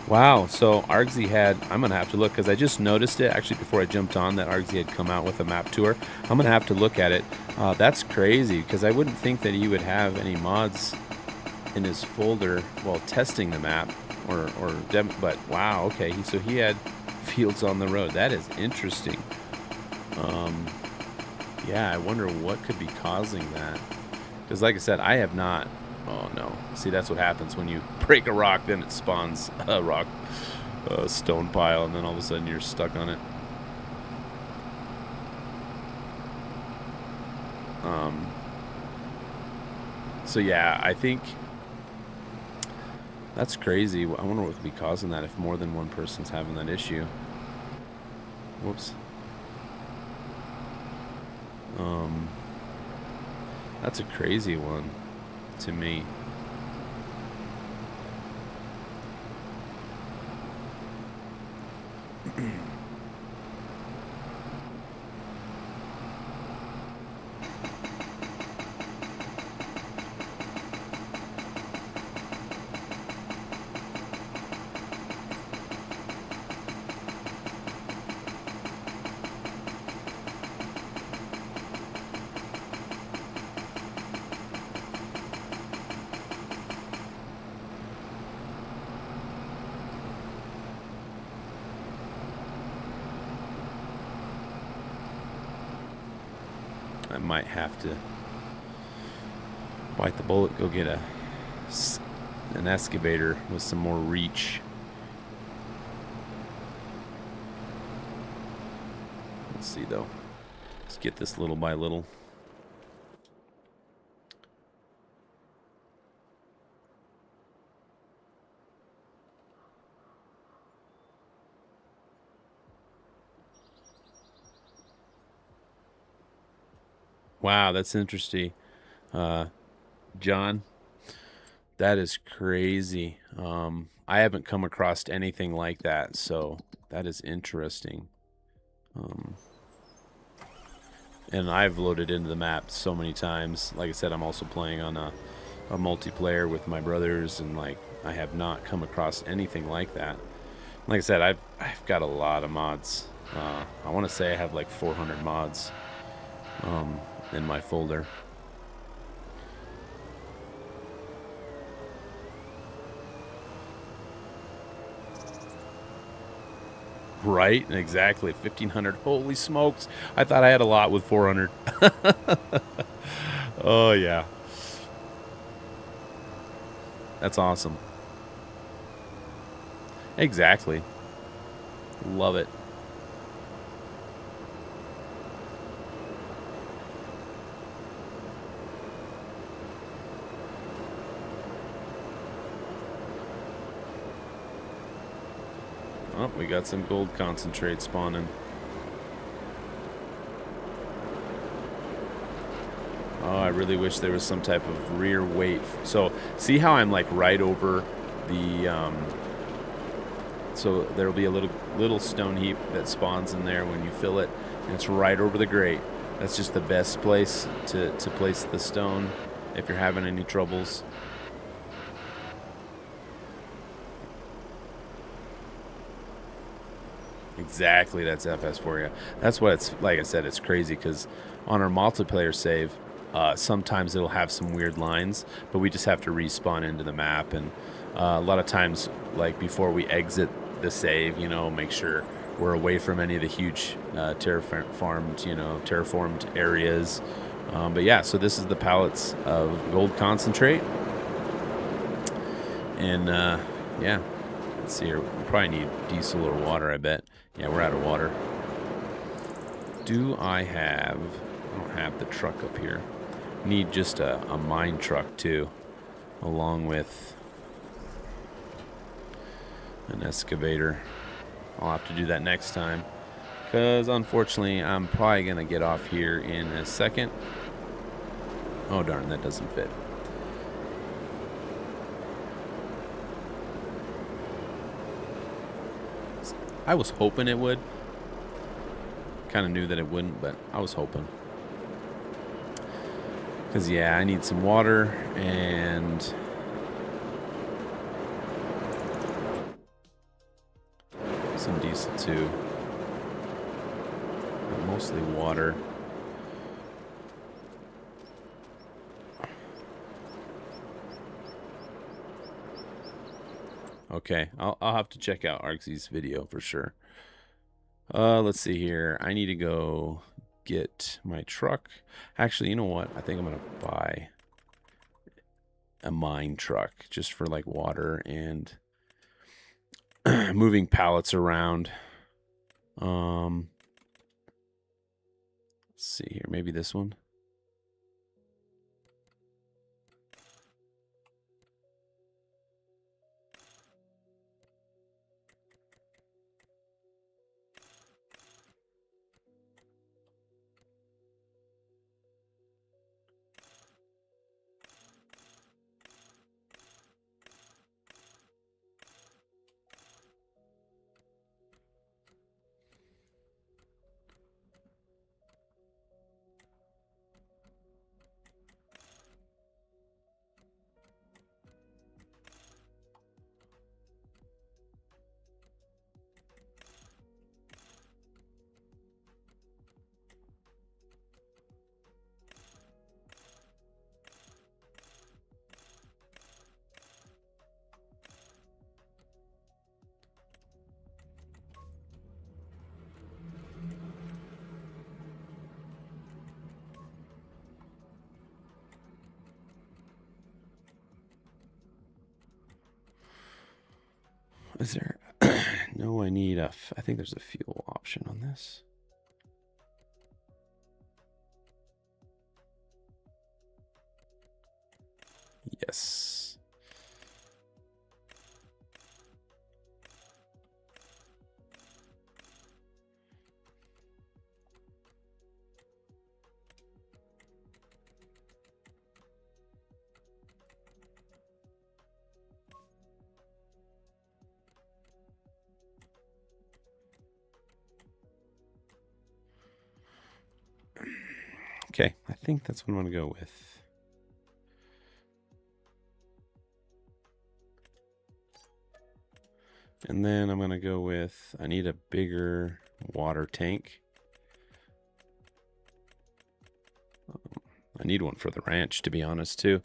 Wow, so Argsy I'm going to have to look because I just noticed it actually before I jumped on that Argsy had come out with a map tour. I'm going to have to look at it. That's crazy because I wouldn't think that he would have any mods in his folder while testing the map but wow, okay, so he had fields on the road. That is interesting. Yeah, I wonder what could be causing that because like I said, I have not. Oh no, see, that's what happens when you break a rock, then it spawns a rock stone pile, and then all of a sudden you're stuck on it. So yeah, I think that's crazy. I wonder what could be causing that if more than one person's having that issue. Whoops. That's a crazy one to me. I might have to bite the bullet, go get an excavator with some more reach. Let's see though. Let's get this little by little. Wow, that's interesting. John, that is crazy. I haven't come across anything like that, so that is interesting. And I've loaded into the map so many times. Like I said, I'm also playing on a multiplayer with my brothers, and like I have not come across anything like that. Like I said, I've got a lot of mods. I want to say I have like 400 mods in my folder. Right, exactly. 1,500. Holy smokes! I thought I had a lot with 400. Oh yeah, that's awesome. Exactly. Love it. Oh, we got some gold concentrate spawning. Oh, I really wish there was some type of rear weight. So, see how I'm like right over the... so there'll be a little stone heap that spawns in there when you fill it, and it's right over the grate. That's just the best place to place the stone if you're having any troubles. Exactly, that's FS for you. That's what it's like. I said, it's crazy because on our multiplayer save, sometimes it'll have some weird lines, but we just have to respawn into the map. And a lot of times, like before we exit the save, you know, make sure we're away from any of the huge terraformed areas. But yeah, so this is the pallets of gold concentrate, and yeah. Let's see here. We probably need diesel or water, I bet. Yeah, we're out of water. I don't have the truck up here. Need just a mine truck too, along with an excavator. I'll have to do that next time, because unfortunately I'm probably gonna get off here in a second. Oh darn, that doesn't fit. I was hoping it would. Kind of knew that it wouldn't, but I was hoping. Because, yeah, I need some water and some diesel, too. But mostly water. Okay, I'll have to check out Arxie's video for sure. Let's see here. I need to go get my truck. Actually, you know what? I think I'm gonna buy a mine truck just for like water and moving pallets around. Let's see here. Maybe this one. Is there... No, I need a... I think there's a fuel option on this. Yes. Okay, I think that's what I'm going to go with. And then I'm going to go with, I need a bigger water tank. I need one for the ranch, to be honest, too.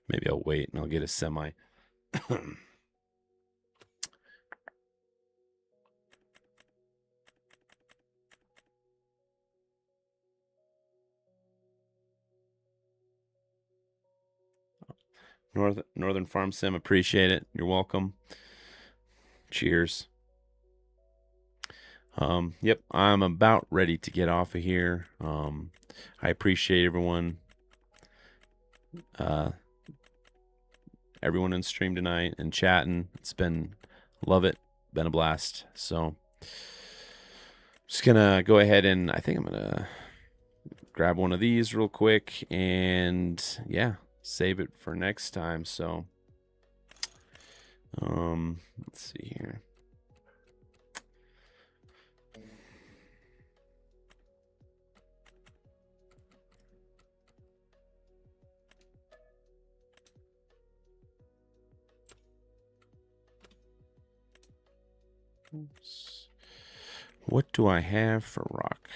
Maybe I'll wait and I'll get a semi. Northern Farm Sim, appreciate it. You're welcome. Cheers. Yep, I'm about ready to get off of here. I appreciate everyone in stream tonight and chatting. It's been, love it, been a blast. So just gonna go ahead and I think I'm gonna grab one of these real quick and yeah, save it for next time. So let's see here. Oops. What do I have for rock?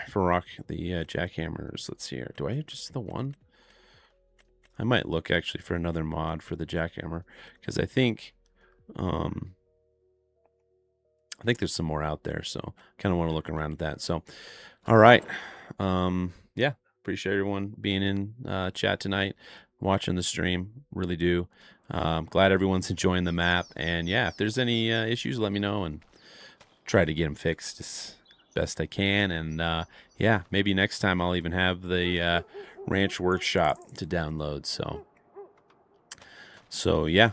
For rock, the jackhammers. Let's see here. Do I have just the one? I might look actually for another mod for the jackhammer because I think there's some more out there. So kind of want to look around at that. So, all right. Yeah, appreciate everyone being in chat tonight, watching the stream. Really do. Glad everyone's enjoying the map. And yeah, if there's any issues, let me know and try to get them fixed as best I can. And yeah, maybe next time I'll even have the ranch workshop to download. So yeah,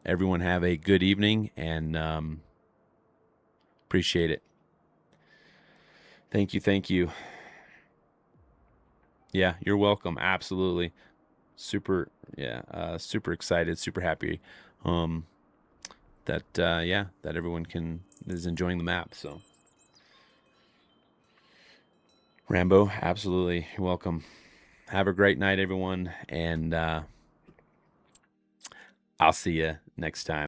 everyone have a good evening and appreciate it. Thank you. Yeah, you're welcome. Absolutely. Super, yeah, super excited, super happy that yeah, that everyone is enjoying the map. So Rambo, absolutely, you're welcome. Have a great night, everyone, and I'll see you next time.